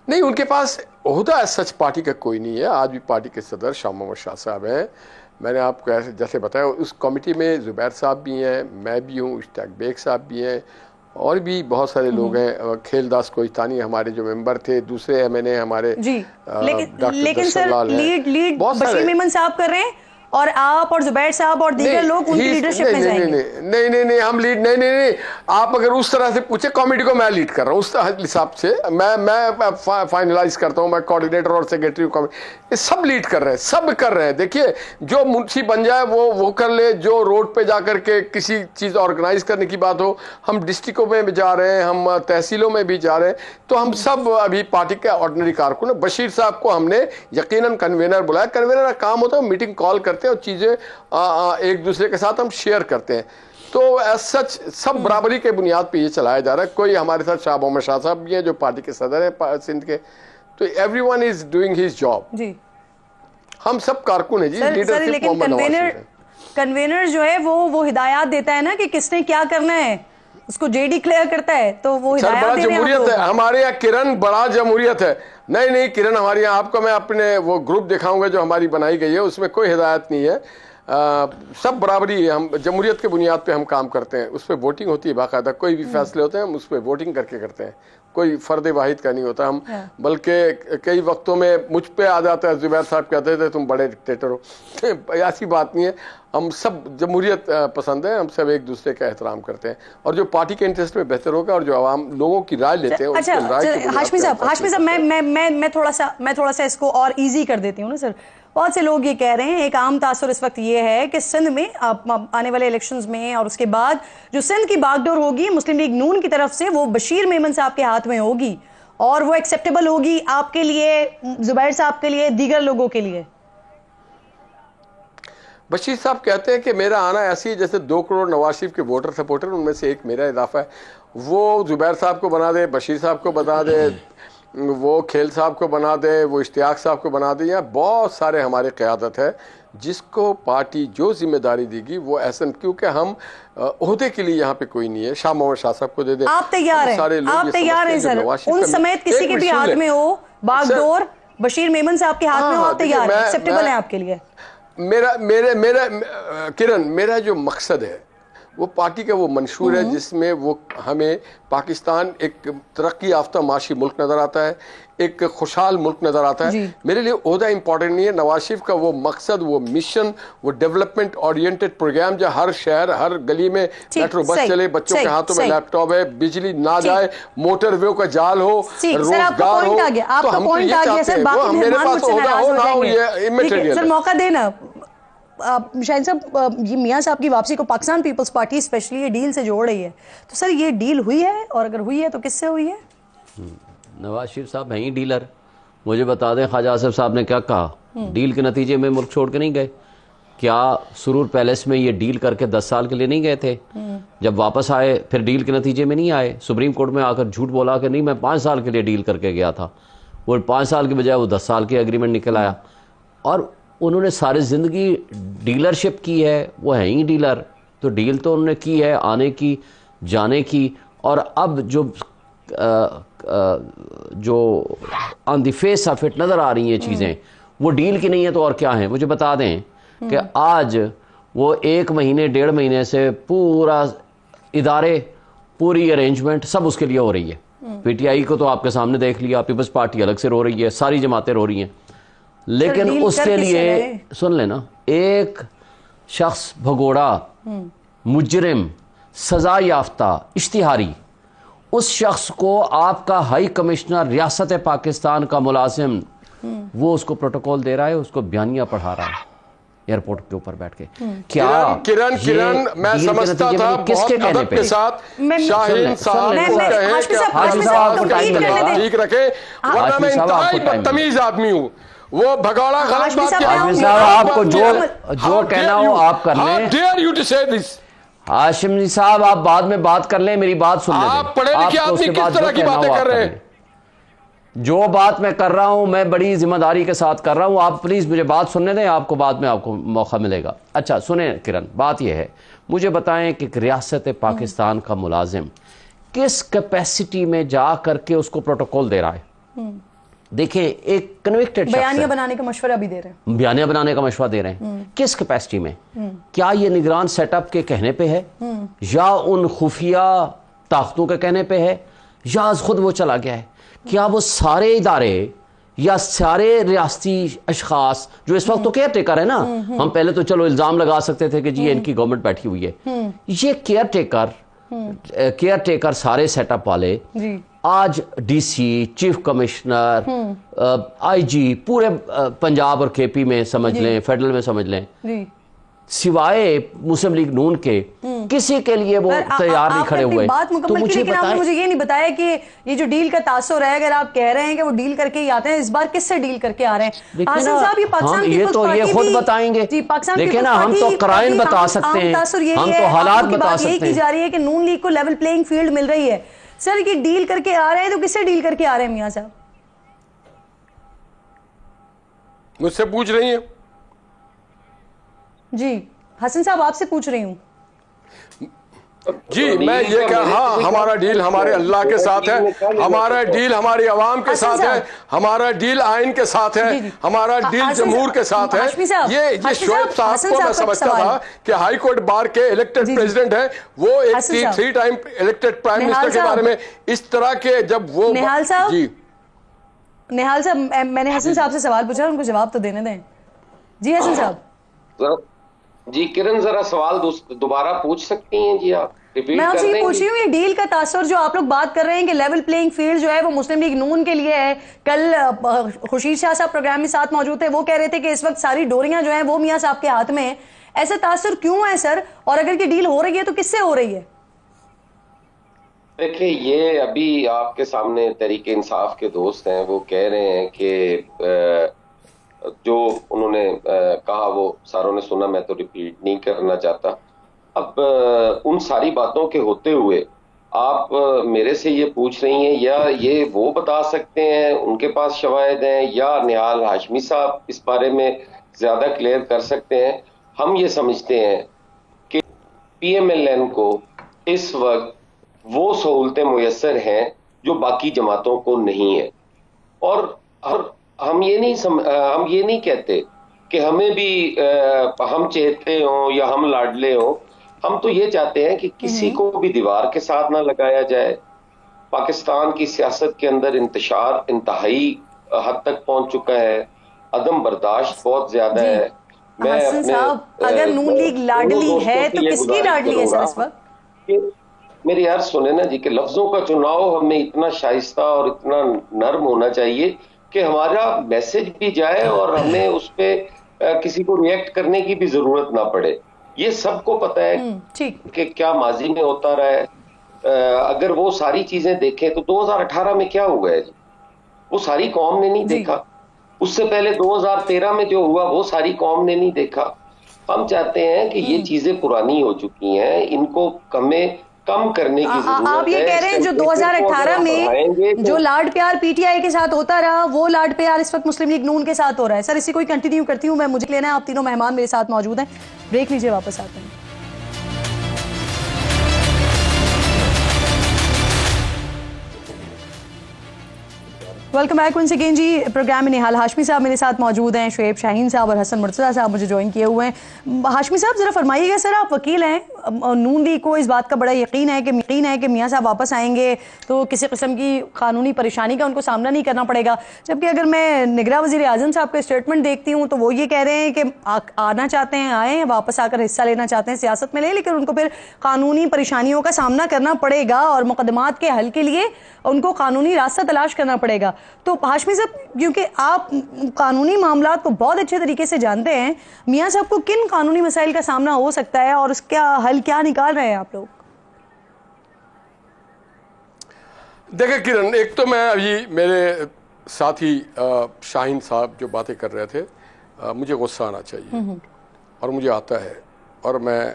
नहीं, उनके पास ओहदा सच पार्टी का कोई नहीं है। आज भी पार्टी के सदर शाह मोहम्मद शाह साहब हैं। मैंने आपको जैसे बताया, उस कमेटी में ज़ुबैर साहब भी हैं, मैं भी हूँ, इश्तियाक बेग साहब भी हैं और भी बहुत सारे लोग हैं। खेलदास कोहिस्तानी हमारे जो मेंबर थे, दूसरे MNA हमारे लेकिन सर लीड बशीर मेमन साहब कर रहे हैं और आप और ज़ुबैर साहब और दीगर लोग उनकी लीडरशिप में जाएंगे? नहीं, हम लीड नहीं। आप अगर उस तरह से पूछे, कमेटी को मैं लीड कर रहा हूँ, उस हिसाब से मैं फाइनलाइज करता हूँ। मैं कोऑर्डिनेटर और सेक्रेटरी कमेटी, ये सब लीड कर रहे हैं, सब कर रहे हैं। देखिए, जो मुंशी बन जाए वो कर ले, जो रोड पे जाकर के किसी चीज़ ऑर्गेनाइज करने की बात हो, हम डिस्ट्रिक्टों में भी जा रहे हैं, हम तहसीलों में भी जा रहे हैं, तो हम सब अभी पार्टी के ऑर्डिनरी कारकुन हैं। बशीर साहब को हमने यकीनन कन्वेनर बुलाया। कन्वेनर का काम होता है मीटिंग कॉल करते और चीज़ें एक दूसरे के साथ हम शेयर करते हैं। तो सच सब बराबरी के बुनियाद पे ये चलाया जा रहा है। कोई हमारे साथ शाह मोहम्मद शाह साहब भी हैं जो पार्टी के सदर हैं सिंध के, तो everyone is doing his job जी। हम सब कारकुन हैं जी। लीडरशिप कन्वेनर जो है वो हिदायत देता है ना कि किसने क्या करना है, उसको जेडी क्लियर करता है, तो वो हिदायत बड़ा जमहूरियत है हमारे यहाँ। किरण बड़ा जमहूरियत है। नहीं किरण हमारे यहाँ, आपको मैं अपने वो ग्रुप दिखाऊंगा जो हमारी बनाई गई है, उसमें कोई हिदायत नहीं है। सब बराबरी है, हम जमहूरियत के बुनियाद पे हम काम करते हैं, उस पर वोटिंग होती है बाकायदा, कोई भी फैसले होते हैं हम उस पर वोटिंग करके करते हैं, कोई फर्द वाहिद का नहीं होता। हम बल्कि कई वक्तों में मुझ पे आ जाता है, जुबैर साहब कहते थे तुम बड़े डिक्टेटर हो ऐसी बात नहीं है, हम सब जमहूरियत पसंद है, हम सब एक दूसरे का एहतराम करते हैं और जो पार्टी के इंटरेस्ट में बेहतर होगा और जो आवाम लोगों की राय लेते हैं। अच्छा हाशमी साहब मैं थोड़ा सा इसको और इजी कर देती हूँ ना सर। बहुत से लोग ये कह रहे हैं, एक आम तासुर इस वक्त ये है कि सिंध में आने वाले इलेक्शंस में और उसके बाद जो सिंध की बागडोर होगी मुस्लिम लीग नून की तरफ से, वो बशीर मेमन साहब के हाथ में होगी और वो एक्सेप्टेबल होगी आपके लिए, जुबैर साहब के लिए, दीगर लोगों के लिए। बशीर साहब कहते हैं कि मेरा आना ऐसी है जैसे 2 करोड़ नवाज शरीफ के वोटर सपोर्टर, उनमें से एक मेरा इजाफा है, वो जुबैर साहब को बना दे, बशीर साहब को बना दे, वो खेल साहब को बना दे, वो इश्तियाक साहब को बना दे, यहाँ बहुत सारे हमारे क़यादत है जिसको पार्टी जो जिम्मेदारी देगी वो ऐसा, क्योंकि हम ओहदे के लिए यहाँ पे कोई नहीं है, शाह मोहम्मद शाह साहब को दे दे। आप तैयार हैं, आप तैयार हैं सर, उन समेत किसी के भी हाथ में हो बागडोर, बशीर मेमन साहब के हाथ में हो, आप तैयार हैं, एक्सेप्टेबल है आपके लिए? किरण, मेरा जो मकसद है वो पार्टी का वो मंशूर है जिसमें वो हमें पाकिस्तान एक तरक्की याफ्ता माशी मुल्क नजर आता है, एक खुशहाल मुल्क नजर आता है। मेरे लिए ओहदा इंपॉर्टेंट नहीं है, नवाज शरीफ का वो मकसद, वो मिशन, वो डेवलपमेंट ओरिएंटेड प्रोग्राम, जहाँ हर शहर हर गली में मेट्रो बस चले, बच्चों के हाथों में लैपटॉप है, बिजली ना जाए, मोटर वे का जाल हो, रोजगार हो, तो हम तो ये चाहते हैं, वो मेरे पास ओहदा हो ना हो, ये इमैटेरियल है। मौका देना शाहिद साहब, ये मियां साहब की वापसी को पाकिस्तान पीपल्स पार्टी स्पेशली ये डील से जोड़ रही है, तो सर ये डील हुई है और अगर हुई है तो किससे हुई है? नवाज शरीफ साहब हैं ही डीलर। मुझे बता दें ख्वाजा आसिफ साहब ने क्या कहा, डील के नतीजे में मुल्क छोड़ के नहीं गए क्या? सुरूर पैलेस में ये डील करके 10 साल के लिए नहीं गए थे? जब वापस आए फिर डील के नतीजे में नहीं आए, सुप्रीम कोर्ट में आकर झूठ बोला कि नहीं मैं 5 साल के लिए डील करके गया था, वो 5 साल के बजाय वो 10 साल के एग्रीमेंट निकल आया। और उन्होंने सारी ज़िंदगी डीलरशिप की है, वो है ही डीलर, तो डील तो उन्होंने की है आने की जाने की। और अब जो on the face of it नज़र आ रही हैं चीज़ें, वो डील की नहीं है तो और क्या है? मुझे बता दें कि आज वो 1 महीने 1.5 महीने से पूरा इदारे, पूरी अरेंजमेंट सब उसके लिए हो रही है। पीटीआई को तो आपके सामने देख लिया, पीपल्स पार्टी अलग से रो रही है, सारी जमातें रो रही हैं, लेकिन उसके लिए सुन लेना, एक शख्स भगोड़ा, मुजरिम, सजा याफ्ता, इश्तिहारी, उस शख्स को आपका हाई कमिश्नर रियासत पाकिस्तान का मुलाजिम वो उसको प्रोटोकॉल दे रहा है, उसको बयानिया पढ़ा रहा है एयरपोर्ट के ऊपर बैठ के। क्या किरण मैं समझता था किसके कहने पे साथ शाहीन साहब को कहे कि हाजी साहब आपको टाइम मिलेगा, ठीक रखे, वरना मैं इंतहाई बदतमीज आदमी हूँ। वो भगौड़ा गलत बात किया। आपको जो कहना हो आप कर लें। डेयर यू टू से दिस? हाशिम जी साहब आप बाद में बात कर लें, मेरी बात सुन लें। आप पढ़े लिखे आदमी किस तरह की बातें कर रहे हैं? जो बात मैं कर रहा हूं मैं बड़ी जिम्मेदारी के साथ कर रहा हूं, आप प्लीज मुझे बात सुनने दें, आपको बाद में आपको मौका मिलेगा। अच्छा सुने किरण, बात यह है, मुझे बताएं कि रियासत पाकिस्तान का मुलाजिम किस कैपेसिटी में जा करके उसको प्रोटोकॉल दे रहा है? देखिए एक कन्विक्टेड बयानिया बनाने का मशवरा भी दे रहे हैं, बयानिया बनाने का मशवरा दे रहे हैं, किस कैपेसिटी में? क्या ये निगरान सेटअप के कहने पे है, या उन खुफिया ताकतों के कहने पे है, या खुद वो चला गया है? क्या वो सारे इदारे या सारे रियासती अशखास जो इस वक्त तो केयर टेकर है ना, हम पहले तो चलो इल्जाम लगा सकते थे कि जी इनकी गवर्नमेंट बैठी हुई है, ये केयर टेकर सारे सेटअप वाले आज डीसी, चीफ कमिश्नर, आईजी पूरे पंजाब और केपी में समझ लें, फेडरल में समझ लें, सिवाय मुस्लिम लीग नून के किसी के लिए वो तैयार नहीं खड़े हुए। बात मुकम्मल की, लेकिन आपने मुझे ये नहीं बताया कि ये जो डील का तासुर है, अगर आप कह रहे हैं कि वो डील करके ही आते हैं, इस बार किससे डील करके आ रहे हैं? हासिम साहब ये पाकिस्तान पीपल्स पार्टी ये खुद बताएंगे। देखिए ना, हम तो क्राइम बता सकते हैं, हम तो हालात बता सकते हैं। यही की जा रही है कि नून लीग को लेवल प्लेइंग फील्ड मिल रही है। सर ये डील करके आ रहे हैं तो किससे डील करके आ रहे हैं मियां साहब? मुझसे पूछ रही हैं? जी हसन साहब आपसे पूछ रही हूं। जी मैं ये कह, हाँ हमारा डील हमारे अल्लाह के साथ है, हमारा डील हमारी आवाम के साथ है, हमारा डील आइन के साथ है, हमारा डील जमहूर के साथ है। ये शोएब साहब को मैं समझता था कि हाई कोर्ट बार के इलेक्टेड प्रेसिडेंट है, वो एक 3 टाइम इलेक्टेड प्राइम मिनिस्टर के बारे में इस तरह के जब वो निहाल साहब, जी निहाल साहब मैंने हसन साहब से सवाल पूछा, उनको जवाब तो देने दें। जी हसन साहब। जी किरण जरा सवाल दोबारा पूछ सकती हैं जी आप? मैं आपसे ये पूछ रही हूँ, ये डील का तासर जो आप लोग बात कर रहे हैं कि लेवल प्लेइंग फील्ड जो है वो मुस्लिम लीग नून के लिए है। कल खुर्शीद शाह साहब प्रोग्राम में साथ मौजूद थे, वो कह रहे थे कि इस वक्त सारी डोरियां जो हैं वो मियां साहब के हाथ में है। ऐसा तासर क्यों है सर? और अगर ये डील हो रही है तो किससे हो रही है? देखिए ये अभी आपके सामने तहरीक इंसाफ के दोस्त हैं, वो कह रहे हैं कि जो उन्होंने कहा वो सारों ने सुना, मैं तो रिपीट नहीं करना चाहता। अब उन सारी बातों के होते हुए आप मेरे से ये पूछ रही हैं, या ये वो बता सकते हैं, उनके पास शवाहिद हैं, या निहाल हाशमी साहब इस बारे में ज्यादा क्लियर कर सकते हैं। हम ये समझते हैं कि PMLN को इस वक्त वो सहूलतें मुयस्सर हैं जो बाकी जमातों को नहीं है, और हम ये नहीं कहते कि हमें भी हम चहेते हों या हम लाडले हों। हम तो ये चाहते हैं कि किसी को भी दीवार के साथ ना लगाया जाए। पाकिस्तान की सियासत के अंदर इंतशार इंतहाई हद तक पहुंच चुका है, अदम बर्दाश्त बहुत ज्यादा है। मैं अपने अगर नून लीग लाडली है तो किसकी लाडली है सर इस वक्त? मेरी यार सुने ना जी, कि लफ्जों का चुनाव हमें इतना शाइस्ता और इतना नर्म होना चाहिए कि हमारा मैसेज भी जाए और हमें उस पर किसी को रिएक्ट करने की भी जरूरत ना पड़े। ये सबको पता है कि क्या माजी में होता रहा है। अगर वो सारी चीजें देखें तो 2018 में क्या हुआ है जी, वो सारी कौम ने नहीं देखा। उससे पहले 2013 में जो हुआ वो सारी कौम ने नहीं देखा। हम चाहते हैं कि ये चीजें पुरानी हो चुकी हैं, इनको कम करने की जरूरत है। आप ये कह रहे हैं जो 2018 में जो लाड प्यार PTI के साथ होता रहा, वो लाड प्यार इस वक्त मुस्लिम लीग नून के साथ हो रहा है। सर इसी को ही कंटिन्यू करती हूँ मैं, मुझे लेना है। आप तीनों मेहमान मेरे साथ मौजूद हैं, ब्रेक लीजिए, वापस आते हैं। वेलकम बैक वंस अगेन जी। प्रोग्राम में निहाल हाशमी साहब मेरे साथ मौजूद हैं, शुएब शाहीन साहब और हसन मुर्तज़ा साहब मुझे ज्वाइन किए हुए हैं। हाशमी साहब ज़रा फरमाइएगा, सर आप वकील हैं, नून लीग को इस बात का बड़ा यकीन है कि मियाँ साहब वापस आएंगे तो किसी किस्म की कानूनी परेशानी का उनको सामना नहीं करना पड़ेगा। जबकि अगर मैं निगरां वज़ीर आज़म साहब का स्टेटमेंट देखती हूँ तो वो ये कह रहे हैं कि आना चाहते हैं आए, वापस आकर हिस्सा लेना चाहते हैं सियासत में ले, लेकिन उनको फिर कानूनी परेशानियों का सामना करना पड़ेगा और मुकदमात के हल के लिए उनको कानूनी रास्ता तलाश करना पड़ेगा। तो हाशमी साहब, क्योंकि आप कानूनी मामलात को बहुत अच्छे तरीके से जानते हैं, मियाँ साहब को किन कानूनी मसाइल का सामना हो सकता है और उसका हल क्या निकाल रहे हैं आप लोग? देखिए किरण, एक तो मैं अभी मेरे साथी शाहीन साहब जो बातें कर रहे थे, मुझे गुस्सा आना चाहिए और मुझे आता है, और मैं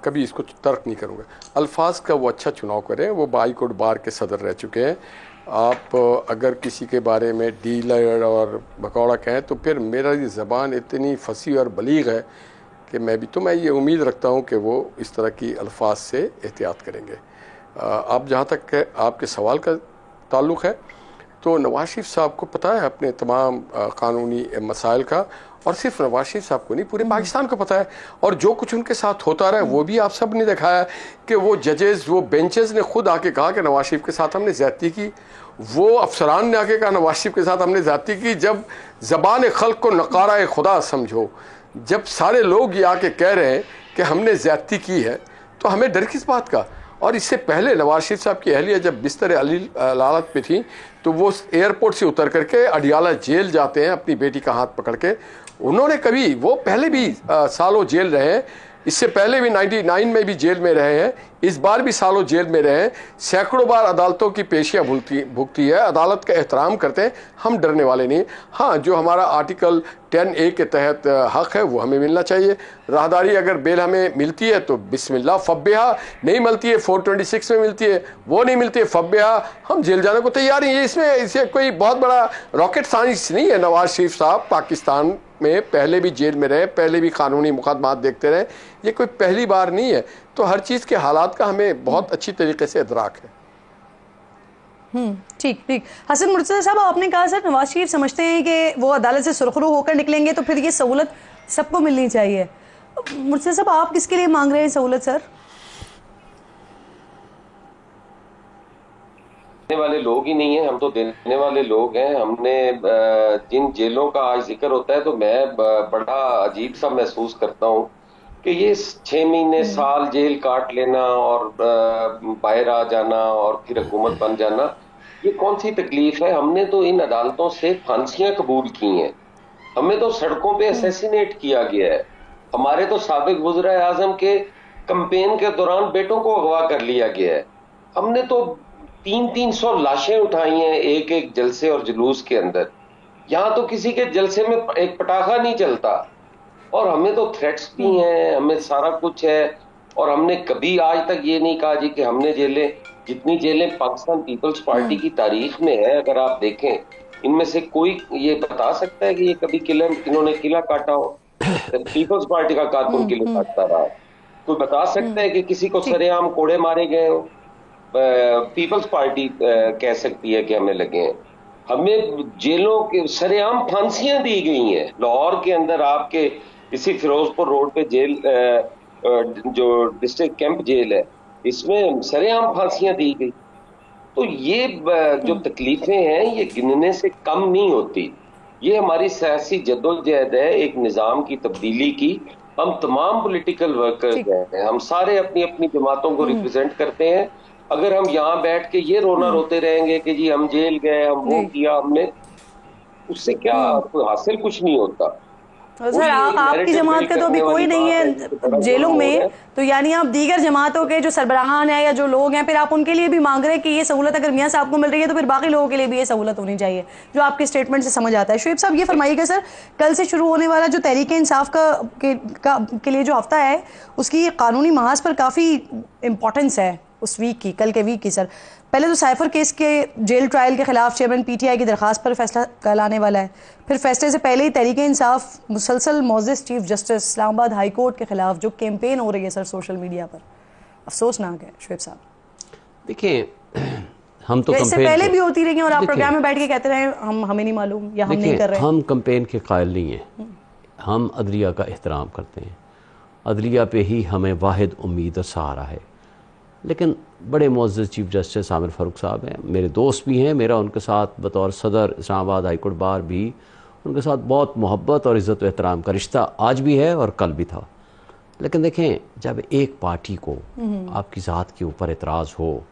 कभी इसको तर्क नहीं करूँगा। अल्फाज का वो अच्छा चुनाव करें, वो हाई कोर्ट बार के सदर रह चुके हैं। आप अगर किसी के बारे में डीलर और भगौड़ा कहें तो फिर मेरा ये ज़बान इतनी फसी और बलीग है कि मैं ये उम्मीद रखता हूँ कि वो इस तरह की अल्फाज से एहतियात करेंगे। आप जहाँ तक आपके सवाल का ताल्लुक़ है तो नवाज शरीफ साहब को पता है अपने तमाम कानूनी मसाइल का, और सिर्फ नवाज शरीफ साहब को नहीं, पूरे पाकिस्तान को पता है। और जो कुछ उनके साथ होता रहा है वो भी आप सब ने देखा है कि वो जजेस, वो बेंचेस ने खुद आके कहा कि नवाज शरीफ के साथ हमने ज़्यादती की। वो अफसरान ने आके कहा नवाज शरीफ के साथ हमने ज़्यादती की। जब ज़बान खल्क को नकारा खुदा समझो, जब सारे लोग ये आके कह रहे हैं कि हमने ज़्यादती की है, तो हमें डर किस बात का? और इससे पहले नवाज शरीफ साहब की अहलिया जब बिस्तर अदालत पे थी तो वो एयरपोर्ट से उतर करके अडियाला जेल जाते हैं अपनी बेटी का हाथ पकड़ के। उन्होंने कभी, वो पहले भी सालों जेल रहे हैं, इससे पहले भी 99 में भी जेल में रहे हैं, इस बार भी सालों जेल में रहे हैं, सैकड़ों बार अदालतों की पेशियाँ भुगती है, अदालत का एहतराम करते हैं, हम डरने वाले नहीं। हाँ, जो हमारा आर्टिकल 10A के तहत हक़ है वो हमें मिलना चाहिए। राहदारी अगर बेल हमें मिलती है तो बिस्मिल्लाह फब्बिहा, नहीं मिलती है 426 में मिलती है, वो नहीं मिलती है फब्बिहा, हम जेल जाने को तैयार हैं। इससे कोई बहुत बड़ा रॉकेट साइंस नहीं है। नवाज शरीफ साहब पाकिस्तान में पहले भी जेल में रहे, पहले भी कानूनी मुकदमात देखते रहे, ये कोई पहली बार नहीं है। तो हर चीज़ के हालात का हमें बहुत अच्छी तरीके से इदराक है। ठीक ठीक। हसन मुर्तज़ा साहब, आपने कहा सर नवाज शरीफ समझते हैं कि वो अदालत से सुरखरू होकर निकलेंगे तो फिर ये सहूलत सबको मिलनी चाहिए। मुर्तज़ा साहब, आप किसके लिए मांग रहे हैं सहूलत सर? देने वाले लोग ही नहीं है, हम तो देने वाले लोग हैं। हमने जिन जेलों का आज जिक्र होता है तो मैं बड़ा अजीब सा महसूस करता हूँ कि ये 6 महीने साल जेल काट लेना और बाहर आ जाना और फिर हुकूमत बन जाना, ये कौन सी तकलीफ है? हमने तो इन अदालतों से फांसियां कबूल की हैं, हमें तो सड़कों पे असैसिनेट किया गया है, हमारे तो साबिक वज़ीर आज़म के कैंपेन के दौरान बेटों को अगवा कर लिया गया है, हमने तो 300 लाशें उठाई हैं एक एक जलसे और जुलूस के अंदर। यहां तो किसी के जलसे में एक पटाखा नहीं चलता और हमें तो थ्रेट्स भी हैं, हमें सारा कुछ है। और हमने कभी आज तक ये नहीं कहा जी कि हमने जेलें, जितनी जेलें पाकिस्तान पीपल्स पार्टी की तारीख में है, अगर आप देखें, इनमें से कोई ये बता सकता है कि ये कभी इन्होंने किला काटा हो? पीपल्स पार्टी का कारकुन किले काटता रहा? कोई बता सकता है कि किसी को सरेआम कोड़े मारे गए हो? पीपल्स पार्टी कह सकती है कि हमें लगे हैं। हमें जेलों के सरेआम फांसियां दी गई हैं। लाहौर के अंदर आपके इसी फिरोजपुर रोड पे जेल, जो डिस्ट्रिक्ट कैंप जेल है, इसमें सरेआम फांसियां दी गई। तो ये जो तकलीफें हैं ये गिनने से कम नहीं होती। ये हमारी सियासी जद्दोजहद है एक निज़ाम की तब्दीली की। हम तमाम पॉलिटिकल वर्कर्स हैं, हम सारे अपनी अपनी जमातों को रिप्रेजेंट करते हैं। अगर हम यहाँ बैठ के ये रोना रोते रहेंगे कि जी हम जेल गए, हम वो किया हमने, उससे क्या हासिल कुछ नहीं होता। सर आपकी जमात का तो अभी कोई नहीं है जेलों में, तो यानी आप दीगर जमातों के जो सरबराहान हैं या जो लोग हैं, फिर आप उनके लिए भी मांग रहे हैं कि ये सहूलत अगर मियां साहब को मिल रही है तो फिर बाकी लोगों के लिए भी ये सहूलत होनी चाहिए, जो आपके स्टेटमेंट से समझ आता है। शुएब साहब, ये फरमाइएगा सर, कल से शुरू होने वाला जो तहरीक इंसाफ के लिए जो हफ्ता है, उसकी कानूनी महाज पर काफ़ी इंपॉर्टेंस है उस वीक की, कल के वीक की। सर पहले तो साइफर केस के जेल ट्रायल के खिलाफ चेयरमैन पीटीआई की दरखास्त पर फैसला कल आने वाला है। फिर फैसले से पहले ही तहरीक इंसाफ मुसलसल मोअज़्ज़ज़ chief justice Islamabad high court के खिलाफ जो कैंपेन हो रही है सर सोशल मीडिया पर, अफसोसनाक है। शुएब साहब देखिए, हम तो इससे पहले भी होती रही हैं और आप प्रोग्राम में बैठ के कहते रहे हमें नहीं मालूम या हम नहीं कर रहे। हम कैंपेन के कायल नहीं हैं, हम अदलिया का एहतराम करते हैं, अदलिया पे ही हमें वाहिद उम्मीद और सहारा है। लेकिन बड़े मुअज़्ज़ज़ चीफ जस्टिस आमिर फ़ारूक साहब हैं, मेरे दोस्त भी हैं, मेरा उनके साथ बतौर सदर इस्लामाबाद हाई कोर्ट बार भी उनके साथ बहुत मोहब्बत और इज़्ज़त व एहतराम का रिश्ता आज भी है और कल भी था। लेकिन देखें, जब एक पार्टी को आपकी ज़ात के ऊपर एतराज़ हो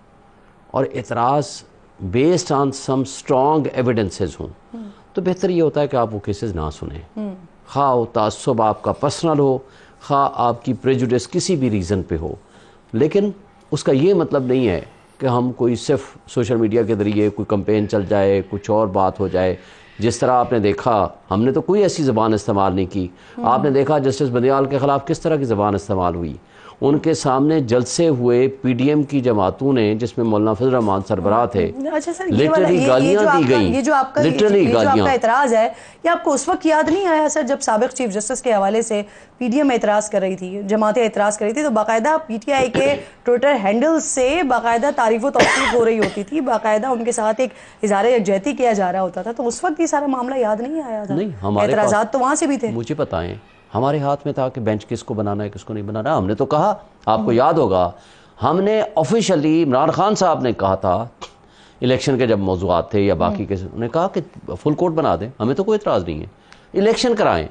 और एतराज़ based on some strong evidences हों, तो बेहतर ये होता है कि आप वो केसेस ना सुने, खा हो तासुब आपका पर्सनल हो, खा आपकी प्रेजुडिस किसी भी रीज़न पे हो। लेकिन उसका ये मतलब नहीं है कि हम कोई सिर्फ सोशल मीडिया के ज़रिए कोई कैंपेन चल जाए, कुछ और बात हो जाए। जिस तरह आपने देखा, हमने तो कोई ऐसी ज़बान इस्तेमाल नहीं की। आपने देखा जस्टिस बंदियाल के ख़िलाफ़ किस तरह की ज़बान इस्तेमाल हुई। उनके सामने जलसे हुए पीडीएम की जमातों ने, जिसमें मौलाना फजल रहमान सरबराह थे, लिटरली गालियाँ दी गई। ये जो आपका एतराज़ है, ये आपको उस वक्त याद नहीं आया सर जब साबिक चीफ जस्टिस के हवाले से पीडीएम एतराज़ कर रही थी, जमातें एतराज़ कर रही थी, तो बाकायदा पीटीआई के ट्विटर हैंडल से बाकायदा तारीफ़ व तौसीफ हो रही होती थी, बाकायदा उनके साथ एक इज़हार यकजहती किया जा रहा होता था। तो उस वक्त ये सारा मामला याद नहीं आया था? नहीं, हमारे एतराज़ात तो वहाँ से भी थे। मुझे बताएं, हमारे हाथ में था कि बेंच किसको बनाना है किसको नहीं बनाना। हमने तो कहा, आपको याद होगा, हमने ऑफिशियली इमरान खान साहब ने कहा था इलेक्शन के जब मौज़ूआत थे या बाकी के, उन्होंने कहा कि फुल कोर्ट बना दें, हमें तो कोई इतराज़ नहीं है, इलेक्शन कराएं,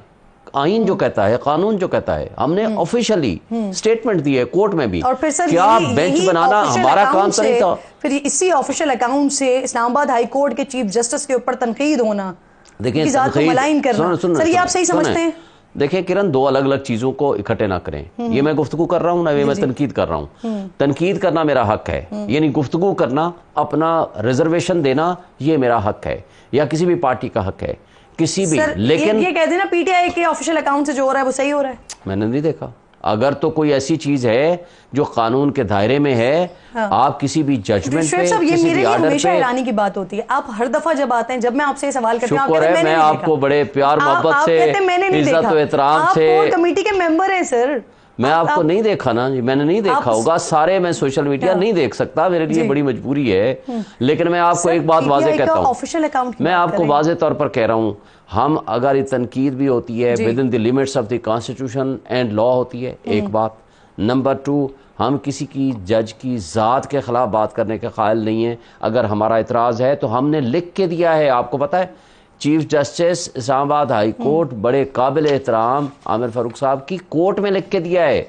आइन जो कहता है, कानून जो कहता है। हमने ऑफिशियली स्टेटमेंट दी है कोर्ट में भी। और फिर सर क्या बेंच बनाना हमारा काम तो नहीं था? फिर इसी ऑफिशियल अकाउंट से इस्लामाबाद हाई कोर्ट के चीफ जस्टिस के ऊपर तनकीद होना, देखिए मलाइन करना, सर ये आप सही समझते हैं? देखें किरण, दो अलग अलग चीज़ों को इकट्ठे ना करें। ये मैं गुफ्तगू कर रहा हूँ ना, ये मैं तनकीद कर रहा हूँ। तनकीद करना मेरा हक है, यानी गुफ्तगू करना, अपना रिजर्वेशन देना, ये मेरा हक है, या किसी भी पार्टी का हक है, किसी भी। लेकिन ये कहते हैं ना पीटीआई के ऑफिशियल अकाउंट से जो हो रहा है वो सही हो रहा है। मैंने नहीं देखा। अगर तो कोई ऐसी चीज है जो कानून के दायरे में है, आप किसी भी जजमेंट पे, किसी भी ऑर्डर पे, हैरानी की बात होती है, आप हर दफा जब आते हैं, जब मैं आपसे सवाल करती हूं, शुक्र है मैं आपको बड़े प्यार मोहब्बत से, इज्जत और एहतराम से, आप कोर कमेटी के मेंबर हैं सर, मैं आपको नहीं देखा ना जी, मैंने नहीं देखा होगा सारे, मैं सोशल मीडिया नहीं देख सकता, मेरे लिए बड़ी मजबूरी है। लेकिन मैं आपको एक बात वाजे कहता हूँ, मैं आपको वाजे तौर पर कह रहा हूँ, हम अगर ये तनकीद भी होती है with in the limits of the constitution and law होती है, एक बात। नंबर 2, हम किसी की जज की ज़ात के ख़िलाफ़ बात करने के कायल नहीं है। अगर हमारा इतराज़ है तो हमने लिख के दिया है, आपको पता है chief justice Islamabad high court बड़े काबिल एहतराम आमिर फारूक साहब की कोर्ट में लिख के दिया है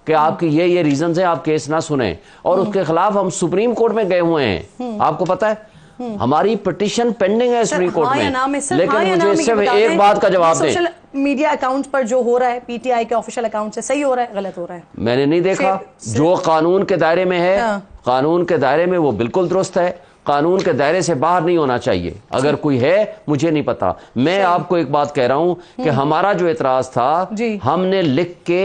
कि आपकी ये रीजन है, आप केस ना सुने, और उसके खिलाफ हम सुप्रीम कोर्ट में गए हुए हैं। आपको पता है हमारी पिटीशन पेंडिंग है सुप्रीम कोर्ट में। लेकिन मुझे सिर्फ एक बात का जवाब दें, सोशल मीडिया अकाउंट पर जो हो रहा है पीटीआई के ऑफिशियल अकाउंट से सही हो रहा है, गलत हो रहा है? मैंने नहीं देखा। जो कानून के दायरे में है, कानून के दायरे में वो बिल्कुल दुरुस्त है, कानून के दायरे से बाहर नहीं होना चाहिए। अगर कोई है मुझे नहीं पता। मैं आपको एक बात कह रहा हूं कि हमारा जो एतराज था हमने लिख के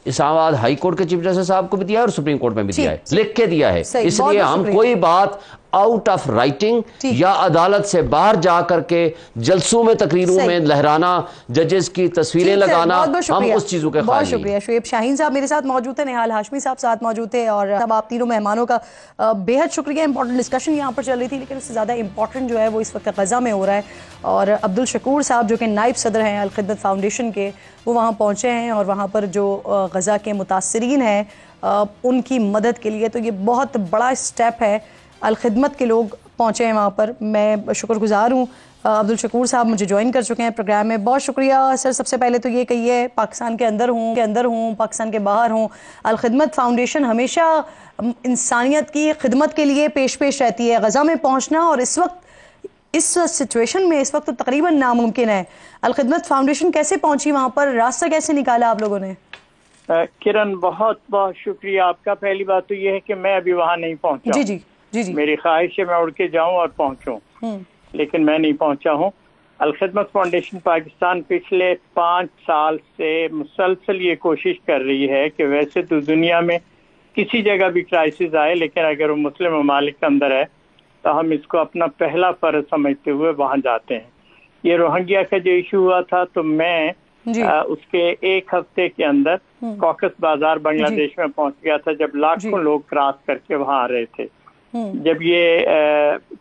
इस्लामाबाद हाई कोर्ट के चीफ जस्टिस साहब को भी दिया है और सुप्रीम कोर्ट में भी दिया है, लिख के दिया है। इसलिए हम कोई बात आउट ऑफ राइटिंग या अदालत से बाहर जा करके जलसों में तकरीरों में लहराना, जजेस की तस्वीरें लगाना, हम उस चीजों के बहुत शुक्रिया। शुएब शाहीन साहब मेरे साथ मौजूद थे, निहाल हाशमी साहब साथ मौजूद थे, और अब आप तीनों मेहमानों का बेहद शुक्रिया। इंपॉर्टेंट डिस्कशन यहाँ पर चल रही थी, लेकिन उससे ज़्यादा इंपॉर्टेंट जो है वो इस वक्त गज़ा में हो रहा है। और अब्दुल शकूर साहब जो कि नायब सदर हैं अल खिदमत फाउंडेशन के, वो वहाँ पहुँचे हैं और वहाँ पर जो गज़ा के मुतासरीन हैं उनकी मदद के लिए, तो ये बहुत बड़ा स्टेप है। अल खिदमत के लोग पहुँचे हैं वहाँ पर, मैं शुक्रगुजार हूँ। अब्दुल शकूर साहब मुझे ज्वाइन कर चुके हैं प्रोग्राम में, बहुत शुक्रिया सर। सबसे पहले तो ये कहिए, पाकिस्तान के अंदर हूँ पाकिस्तान के बाहर हूँ, अल खिदमत फाउंडेशन हमेशा इंसानियत की खिदमत के लिए पेश रहती है। गज़ा में पहुँचना और इस वक्त इस सिचुएशन में इस वक्त तो तकरीबन नामुमकिन है। अल खिदमत फाउंडेशन कैसे पहुंची वहां पर, रास्ता कैसे निकाला आप लोगों ने? किरण बहुत बहुत शुक्रिया आपका। पहली बात तो ये है कि मैं अभी वहां नहीं पहुंचा। जी। मेरी ख्वाहिश है मैं उड़ के जाऊं और पहुंचूं, लेकिन मैं नहीं पहुंचा हूं। अल खिदमत फाउंडेशन पाकिस्तान पिछले 5 साल से मुसलसल ये कोशिश कर रही है कि वैसे तो दुनिया में किसी जगह भी क्राइसिस आए, लेकिन अगर वो मुस्लिम ममालिक के अंदर है तो हम इसको अपना पहला फर्ज समझते हुए वहां जाते हैं। ये रोहिंग्या का जो इशू हुआ था तो मैं उसके 1 हफ्ते के अंदर कॉकस बाजार बांग्लादेश में पहुंच गया था, जब लाखों लोग क्रॉस करके वहां आ रहे थे। जब ये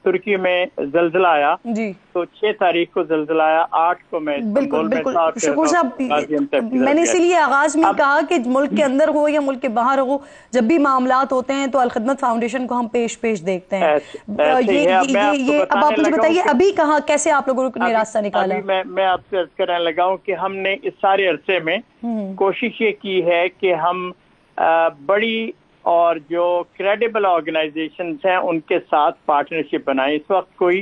तुर्की में जल्जला आया तो 6 तारीख को जल्जला आया, 8 को मैं बिल्कुल शुक्र साहब, मैंने इसीलिए आगाज में कहा कि मुल्क के अंदर हो या मुल्क के बाहर हो, जब भी मामलात होते हैं तो अल खिदमत फाउंडेशन को हम पेश देखते हैं। ये अब आप मुझे बताइए अभी कहाँ कैसे आप लोगों ने रास्ता निकाला? मैं आपसे अर्ज करने लगा हूँ कि हमने इस सारे अरसे में कोशिश ये की है कि हम बड़ी और जो क्रेडिबल ऑर्गेनाइजेशंस हैं उनके साथ पार्टनरशिप बनाए। इस वक्त कोई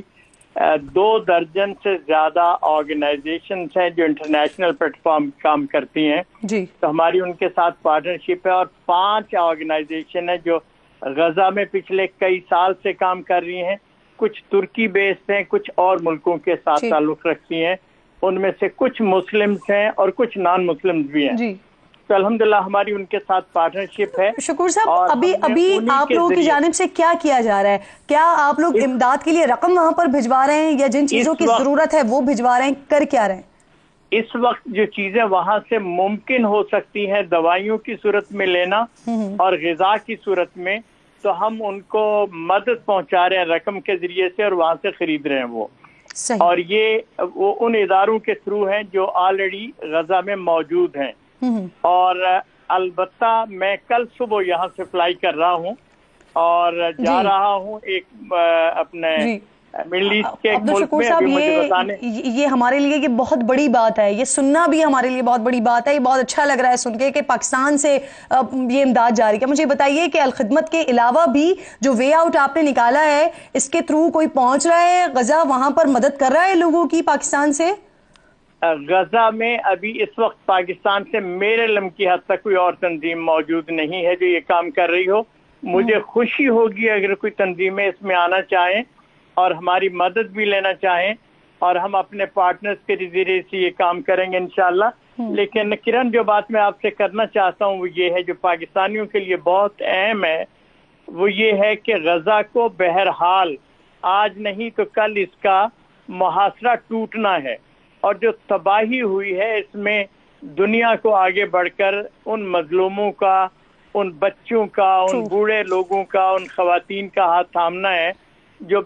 2 दर्जन से ज्यादा ऑर्गेनाइजेशंस हैं जो इंटरनेशनल प्लेटफॉर्म काम करती हैं जी। तो हमारी उनके साथ पार्टनरशिप है, और 5 ऑर्गेनाइजेशन है जो गजा में पिछले कई साल से काम कर रही हैं। कुछ तुर्की बेस्ड हैं, कुछ और मुल्कों के साथ ताल्लुक रखती हैं। उनमें से कुछ मुस्लिम्स हैं और कुछ नॉन मुस्लिम्स भी हैं जी। तो अल्हम्दुलिल्लाह हमारी उनके साथ पार्टनरशिप है। शुक्र साहब, अभी आप लोगों की जानिब से क्या किया जा रहा है? क्या आप लोग इमदाद के लिए रकम वहां पर भिजवा रहे हैं या जिन चीजों की जरूरत है वो भिजवा रहे हैं, कर क्या रहे हैं? इस वक्त जो चीजें वहां से मुमकिन हो सकती हैं दवाइयों की सूरत में लेना और ग़िज़ा की सूरत में, तो हम उनको मदद पहुंचा रहे हैं रकम के जरिए से और वहां से खरीद रहे हैं वो। और ये वो उन इदारों के थ्रू हैं जो ऑलरेडी गजा में मौजूद हैं। और अलबत्ता मैं कल सुबह यहाँ से फ्लाई कर रहा हूँ और जा रहा हूँ एक अपने मिडल ईस्ट के एक मुल्क में। अभी मुझे बताने ये हमारे लिए ये बहुत बड़ी बात है, ये सुनना भी हमारे लिए बहुत बड़ी बात है। ये बहुत अच्छा लग रहा है सुन के कि पाकिस्तान से ये इमदाद जारी है। मुझे बताइए कि अल खिदमत के अलावा भी जो वे आउट आपने निकाला है, इसके थ्रू कोई पहुंच रहा है गजा, वहां पर मदद कर रहा है लोगों की पाकिस्तान से? गजा में अभी इस वक्त पाकिस्तान से मेरे इल्म की हद तक कोई और तंजीम मौजूद नहीं है जो ये काम कर रही हो। मुझे खुशी होगी अगर कोई तंजीमें इसमें आना चाहें और हमारी मदद भी लेना चाहें, और हम अपने पार्टनर्स के जरिए से ये काम करेंगे इंशाल्लाह। लेकिन किरण, जो बात मैं आपसे करना चाहता हूँ वो ये है, जो पाकिस्तानियों के लिए बहुत अहम है, वो ये है कि गजा को बहरहाल आज नहीं तो कल इसका मुहासरा टूटना है। और जो तबाही हुई है इसमें दुनिया को आगे बढ़कर उन मजलूमों का, उन बच्चों का, उन बूढ़े लोगों का, उन खवातीन का हाथ थामना है जो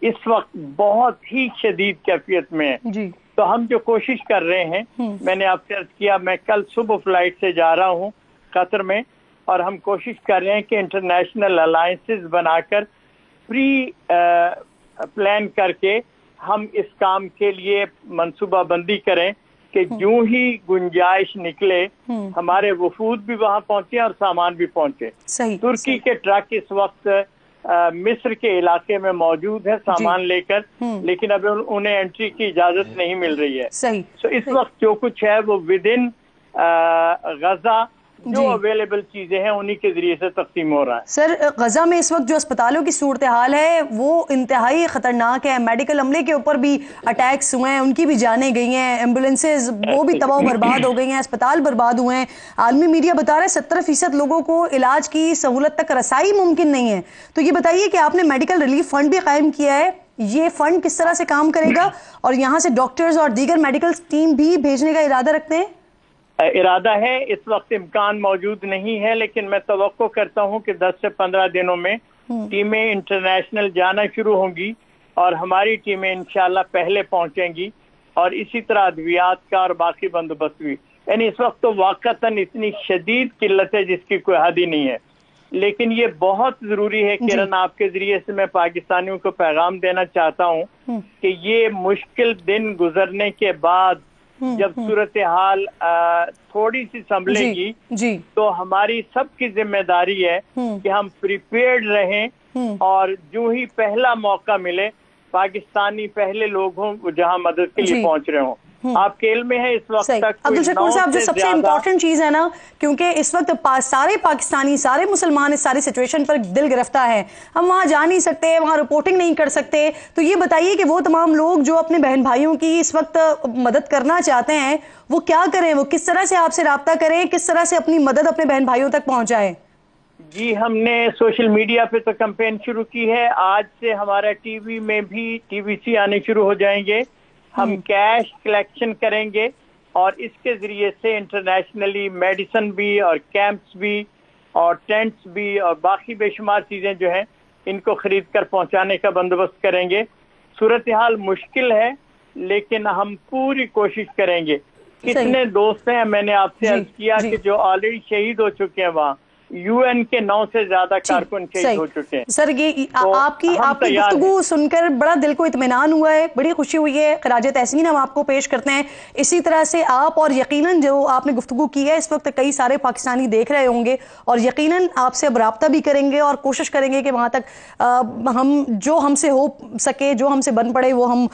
इस वक्त बहुत ही शदीद कैफियत में है जी। तो हम जो कोशिश कर रहे हैं, मैंने आपसे अर्ज किया, मैं कल सुबह फ्लाइट से जा रहा हूँ कतर में, और हम कोशिश कर रहे हैं कि इंटरनेशनल अलायंसेस बनाकर प्री प्लान करके हम इस काम के लिए मंसूबाबंदी करें कि यूं ही गुंजाइश निकले हमारे वफूद भी वहां पहुंचे और सामान भी पहुंचे। तुर्की के ट्रक इस वक्त मिस्र के इलाके में मौजूद है सामान लेकर, लेकिन अब उन्हें एंट्री की इजाजत नहीं मिल रही है। तो इस वक्त जो कुछ है वो विद इन गजा जो अवेलेबल चीजें हैं उन्हीं के जरिए से तकसीम हो रहा है। सर, गजा में इस वक्त जो अस्पतालों की सूरत हाल है वो इंतहाई खतरनाक है। मेडिकल अमले के ऊपर भी अटैक्स हुए हैं, उनकी भी जानें गई हैं, एम्बुलेंसेज वो भी तबाह बर्बाद हो गई हैं, अस्पताल बर्बाद हुए हैं। आलमी मीडिया बता रहा है 70% लोगों को इलाज की सहूलत तक रसाई मुमकिन नहीं है। तो ये बताइए कि आपने मेडिकल रिलीफ फंड भी कायम किया है, ये फंड किस तरह से काम करेगा और यहाँ से डॉक्टर्स और दीगर मेडिकल टीम भी भेजने का इरादा रखते हैं? इरादा है, इस वक्त इम्कान मौजूद नहीं है, लेकिन मैं तवक्को करता हूं कि 10 से 15 दिनों में टीमें इंटरनेशनल जाना शुरू होंगी और हमारी टीमें इंशाल्लाह पहले पहुंचेंगी और इसी तरह अद्वियात का और बाकी बंदोबस्त भी। यानी इस वक्त तो वाकतन इतनी शदीद किल्लत है जिसकी कोई हद ही नहीं है, लेकिन ये बहुत जरूरी है। किरण, आपके जरिए से मैं पाकिस्तानियों को पैगाम देना चाहता हूँ कि ये मुश्किल दिन गुजरने के बाद जब सूरत हाल थोड़ी सी संभलेगी तो हमारी सबकी जिम्मेदारी है कि हम प्रिपेयर्ड रहें और जो ही पहला मौका मिले पाकिस्तानी पहले लोग हों जहां मदद के लिए पहुंच रहे हों। आपके इल्म में है इस वक्त तक अब्दुल शकूर साहब, जो सबसे इम्पोर्टेंट चीज है ना, क्योंकि इस वक्त सारे पाकिस्तानी, सारे मुसलमान इस सारी सिचुएशन पर दिल गिरफ्तार है, हम वहां जा नहीं सकते, वहां रिपोर्टिंग नहीं कर सकते। तो ये बताइए कि वो तमाम लोग जो अपने बहन भाइयों की इस वक्त मदद करना चाहते हैं वो क्या करें, वो किस तरह से आपसे राब्ता करें, किस तरह से अपनी मदद अपने बहन भाइयों तक पहुंचाएं? जी, हमने सोशल मीडिया पे तो कैंपेन शुरू की है। आज से हमारा टीवी में भी TVC आने शुरू हो जाएंगे। हम कैश कलेक्शन करेंगे और इसके जरिए से इंटरनेशनली मेडिसिन भी और कैंप्स भी और टेंट्स भी और बाकी बेशुमार चीजें जो हैं इनको खरीद कर पहुंचाने का बंदोबस्त करेंगे। सूरत हाल मुश्किल है लेकिन हम पूरी कोशिश करेंगे। कितने दोस्त हैं, मैंने आपसे अर्ज किया कि जो ऑलरेडी शहीद हो चुके हैं, वहाँ UN के 9 से ज्यादा कारकुन शहीद हो चुके हैं। सर, ये तो आपकी गुफ्तगू सुनकर बड़ा दिल को इत्मीनान हुआ है, बड़ी खुशी हुई है। खराज तहसीन हम आपको पेश करते हैं। इसी तरह से आप, और यकीनन जो आपने गुफ्तगू की है इस वक्त कई सारे पाकिस्तानी देख रहे होंगे और यकीनन आपसे अब राब्ता भी करेंगे और कोशिश करेंगे कि वहाँ तक हम जो हमसे हो सके, जो हमसे बन पड़े, वो हम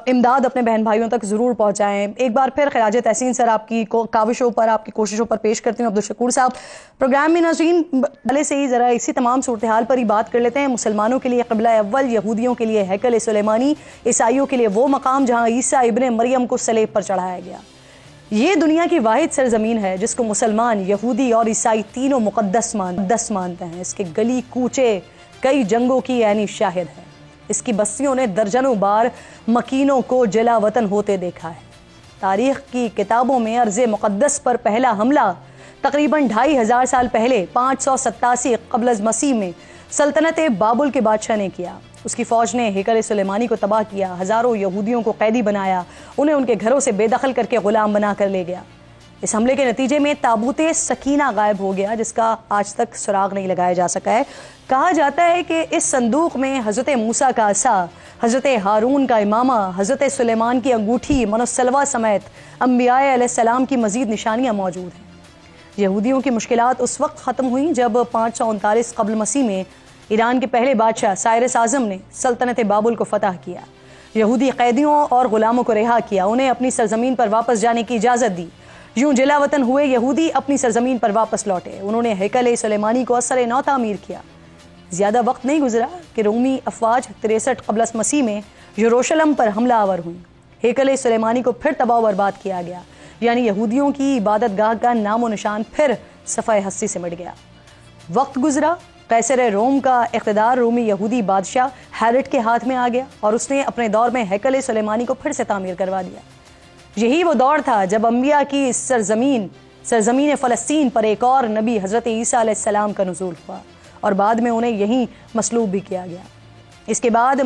इमदाद अपने बहन भाइयों तक ज़रूर पहुँचाएँ। एक बार फिर खराज तहसीन सर आपकी काविशों पर, आपकी कोशिशों पर पेश करती हूँ। अब्दुल शकूर साहब, प्रोग्राम में नाज़रीन पहले से ही जरा इसी तमाम सूरत हाल पर ही बात कर लेते हैं। मुसलमानों के लिए क़िबला अव्वल, यहूदियों के लिए हैकल सुलेमानी, ईसाइयों के लिए वो मकाम जहां ईसा इब्ने मरियम को सलेब पर चढ़ाया गया। ये दुनिया की वाहिद सरजमीन है जिसको मुसलमान, यहूदी और ईसाई तीनों मुक़द्दस मानते हैं। इसके गली कूचे कई जंगों की ऐनी शाहिद है। इसकी बस्तियों ने दर्जनों बार मकीनों को जला वतन होते देखा है। तारीख की किताबों में अर्ज़े मुक़द्दस पर पहला हमला तकरीबन 2500 साल पहले 587 क़ब्ल मसीह में सल्तनत बाबुल के बादशाह ने किया। उसकी फ़ौज ने हैकल सुलेमानी को तबाह किया, हज़ारों यहूदियों को कैदी बनाया, उन्हें उनके घरों से बेदखल करके ग़ुलाम बना कर ले गया। इस हमले के नतीजे में ताबूते सकीना गायब हो गया जिसका आज तक सुराग नहीं लगाया जा सका है। कहा जाता है कि इस संदूक में हज़रत मूसा का असा, हज़रत हारून का इमामा, हज़रत सुलेमान की अंगूठी, मनोसलवा समेत अंबियाए अलैहिस्सलाम की मज़ीद निशानियाँ मौजूद हैं। यहूदियों की मुश्किलात उस वक्त ख़त्म हुई जब 539 क़ब्ल मसीह में ईरान के पहले बादशाह साइरस आज़म ने सल्तनत बाबुल को फतह किया। यहूदी कैदियों और ग़ुलामों को रिहा किया, उन्हें अपनी सरजमीन पर वापस जाने की इजाज़त दी। यूं जिला वतन हुए यहूदी अपनी सरजमीन पर वापस लौटे। उन्होंने हैकल सुलेमानी को असर नौ तामीर किया। ज़्यादा वक्त नहीं गुजरा कि रोमी अफवाज 63 क़ब्ल मसीह में यरूशलेम पर हमला आवर हुई। हैकल सुलेमानी को फिर तबाह बर्बाद किया गया, यानी यहूदियों की इबादत गाह का नामो निशान फिर सफ़ाए हस्ती से मिट गया। वक्त गुजरा, कैसर रोम का इक़्तिदार रोमी यहूदी बादशाह हेरोड के हाथ में आ गया और उसने अपने दौर में हैकल सुलेमानी को फिर से तामीर करवा दिया। यही वो दौर था जब अंबिया की इस सरजमीन फ़लस्तीन पर एक और नबी हज़रत ईसा अलैहिस्सलाम का नुज़ूल हुआ और बाद में उन्हें यहीं मसलूब भी किया गया। इसके बाद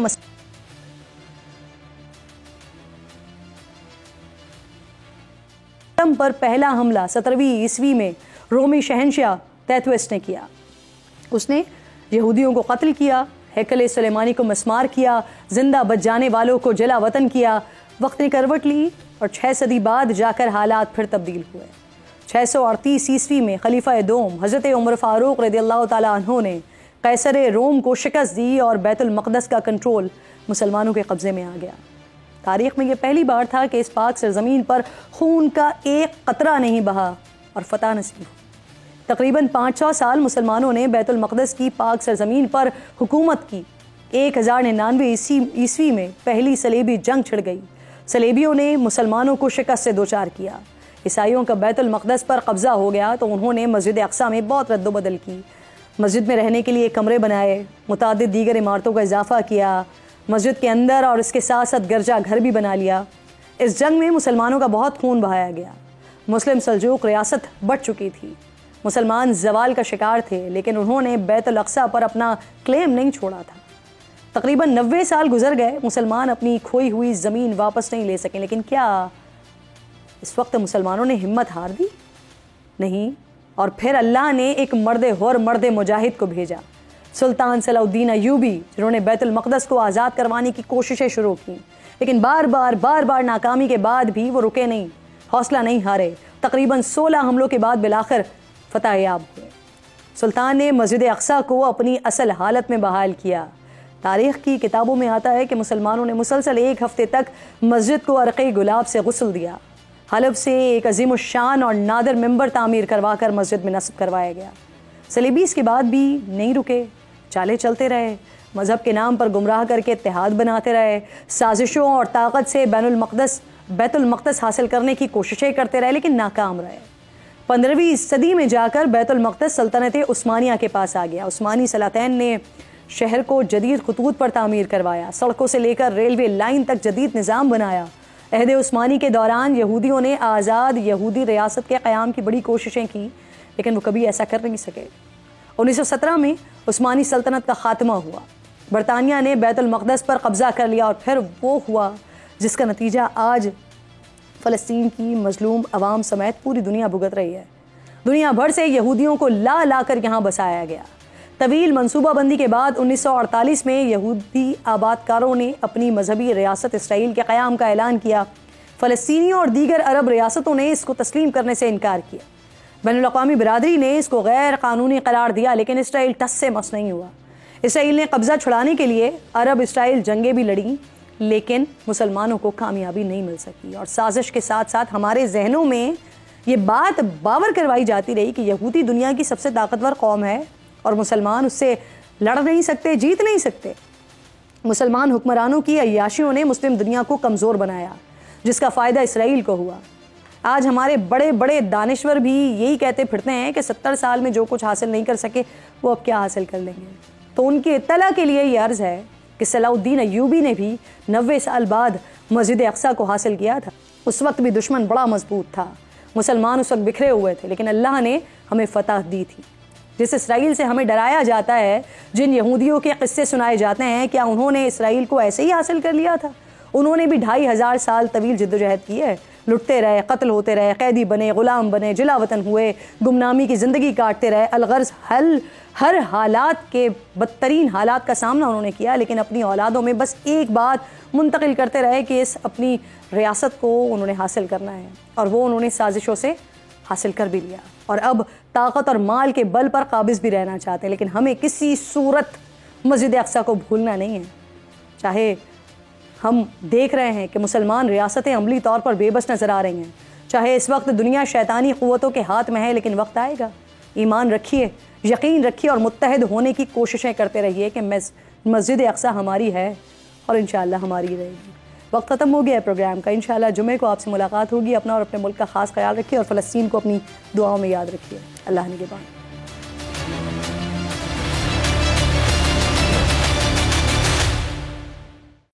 पर पहला हमला 17वीं ईस्वी में रोमी शहंशाह तैतुस ने किया। उसने यहूदियों को कत्ल किया, हैकल सुलेमानी को मस्मार किया, जिंदा बच जाने वालों को जला वतन किया। वक्त ने करवट ली और 6 सदी बाद जाकर हालात फिर तब्दील हुए। 638 ईस्वी में खलीफा दोम हज़रत उमर फारूक रज़ियल्लाहु ताला अन्हु ने कैसर रोम को शिकस्त दी और बैतुल मक़दस का कंट्रोल मुसलमानों के कब्ज़े में आ गया। तारीख़ में यह पहली बार था कि इस पाक सरज़मीन पर खून का एक कतरा नहीं बहा और फतह नसीब हुई। तकरीबन 500 साल मुसलमानों ने बैतुल मक़दस की पाक सरज़मीन पर हुकूमत की। 1099 ईस्वी में पहली सलेबी जंग छिड़ गई। सलेबियों ने मुसलमानों को शिकस्त से दो चार किया। ईसाइयों का बैतुल मक़दस पर कब्ज़ा हो गया तो उन्होंने मस्जिद अक़सा में बहुत रद्दोबदल की। मस्जिद में रहने के लिए कमरे बनाए, मुतादिद दीगर इमारतों का इजाफ़ा किया, मस्जिद के अंदर और इसके साथ साथ गिरजा घर भी बना लिया। इस जंग में मुसलमानों का बहुत खून बहाया गया। मुस्लिम सल्जूक़ रियासत बढ़ चुकी थी। मुसलमान जवाल का शिकार थे, लेकिन उन्होंने बैतुल अक़सा पर अपना क्लेम नहीं छोड़ा था। तकरीबन 90 साल गुजर गए, मुसलमान अपनी खोई हुई ज़मीन वापस नहीं ले सके। लेकिन क्या इस वक्त मुसलमानों ने हिम्मत हार दी? नहीं। और फिर अल्लाह ने एक मर्द मुजाहिद को भेजा, सुल्तान सलाउद्दीन अय्यूबी, जिन्होंने बैतुल मक़दस को आज़ाद करवाने की कोशिशें शुरू की। लेकिन बार बार नाकामी के बाद भी वो रुके नहीं, हौसला नहीं हारे। तकरीबन 16 हमलों के बाद बिलाखिर फतह याब हुए। सुल्तान ने मस्जिद अक़सा को अपनी असल हालत में बहाल किया। तारीख़ की किताबों में आता है कि मुसलमानों ने मुसलसल 1 हफ्ते तक मस्जिद को अरक़े गुलाब से गुस्ल दिया। हलब से एक अज़ीमुश्शान और नादिर मिंबर तामीर करवा कर मस्जिद में नस्ब करवाया गया। सलीबीस के बाद भी नहीं रुके, चाले चलते रहे, मज़हब के नाम पर गुमराह करके इत्तेहाद बनाते रहे, साजिशों और ताकत से बैतुल मक़दस हासिल करने की कोशिशें करते रहे, लेकिन नाकाम रहे। 15वीं सदी में जाकर बैतुल मक़दस सल्तनत उस्मानिया के पास आ गया। उस्मानी सलातैन ने शहर को जदीद खतूत पर तामीर करवाया, सड़कों से लेकर रेलवे लाइन तक जदीद निज़ाम बनाया। अहद उस्मानी के दौरान यहूदियों ने आज़ाद यहूदी रियासत के क़याम की बड़ी कोशिशें की, लेकिन वो कभी ऐसा कर नहीं सके। 1917 में उस्मानी सल्तनत का खात्मा हुआ। बरतानिया ने बैतुल मक़दस पर कब्ज़ा कर लिया और फिर वो हुआ जिसका नतीजा आज फ़लस्तीन की मज़लूम अवाम समेत पूरी दुनिया भुगत रही है। दुनिया भर से यहूदियों को ला कर यहाँ बसाया गया। तवील मनसूबाबंदी के बाद 1948 में यहूदी आबादकारों ने अपनी मजहबी रियासत इसराइल के क़याम का ऐलान किया। फ़लस्तीनियों और दीगर अरब रियासतों ने इसको तस्लीम करने से इनकार किया। बैनुल-अक़वामी बिरादरी ने इसको गैर कानूनी करार दिया, लेकिन इसराइल टस से मस नहीं हुआ। इसराइल ने कब्ज़ा छुड़ाने के लिए अरब इसराइल जंगें भी लड़ी, लेकिन मुसलमानों को कामयाबी नहीं मिल सकी। और साजिश के साथ साथ हमारे जहनों में ये बात बावर करवाई जाती रही कि यहूदी दुनिया की सबसे ताकतवर कौम है और मुसलमान उससे लड़ नहीं सकते, जीत नहीं सकते। मुसलमान हुक्मरानों की अय्याशियों ने मुस्लिम दुनिया को कमज़ोर बनाया, जिसका फ़ायदा इसराइल को हुआ। आज हमारे बड़े बड़े दानिश्वर भी यही कहते फिरते हैं कि 70 साल में जो कुछ हासिल नहीं कर सके वो अब क्या हासिल कर लेंगे। तो उनकी इत्तला के लिए ये अर्ज़ है कि सलाउद्दीन अय्यूबी ने भी 90 साल बाद मस्जिद अक़सा को हासिल किया था। उस वक्त भी दुश्मन बड़ा मजबूत था, मुसलमान उस वक्त बिखरे हुए थे, लेकिन अल्लाह ने हमें फ़तह दी थी। जिस इसराइल से हमें डराया जाता है, जिन यहूदियों के किस्से सुनाए जाते हैं, क्या उन्होंने इसराइल को ऐसे ही हासिल कर लिया था? उन्होंने भी 2500 साल तवील जद्दोजहद की है, लुटते रहे, कत्ल होते रहे, कैदी बने, गुलाम बने, जिला वतन हुए, गुमनामी की ज़िंदगी काटते रहे। अलगर्ज हर हालात के बदतरीन हालात का सामना उन्होंने किया, लेकिन अपनी औलादों में बस एक बात मुंतकिल करते रहे कि इस अपनी रियासत को उन्होंने हासिल करना है, और वो उन्होंने साजिशों से हासिल कर भी लिया। और अब ताकत और माल के बल पर काबिज़ भी रहना चाहते हैं, लेकिन हमें किसी सूरत मस्जिद अक़सा को भूलना नहीं है। चाहे हम देख रहे हैं कि मुसलमान रियासतें अमली तौर पर बेबस नज़र आ रही हैं, चाहे इस वक्त दुनिया शैतानी क़ुव्वतों के हाथ में है, लेकिन वक्त आएगा। ईमान रखिए, यकीन रखिए और मुत्तहद होने की कोशिशें करते रहिए कि मस्जिद अक़सा हमारी है और इंशाअल्लाह हमारी रहेगी। वक्त ख़त्म हो गया है प्रोग्राम का। इंशाअल्लाह जुमे को आपसे मुलाकात होगी। अपना और अपने मुल्क का ख़ास ख्याल रखिए और फ़लस्तीन को अपनी दुआओं में याद रखिए। अल्लाह निगहबान।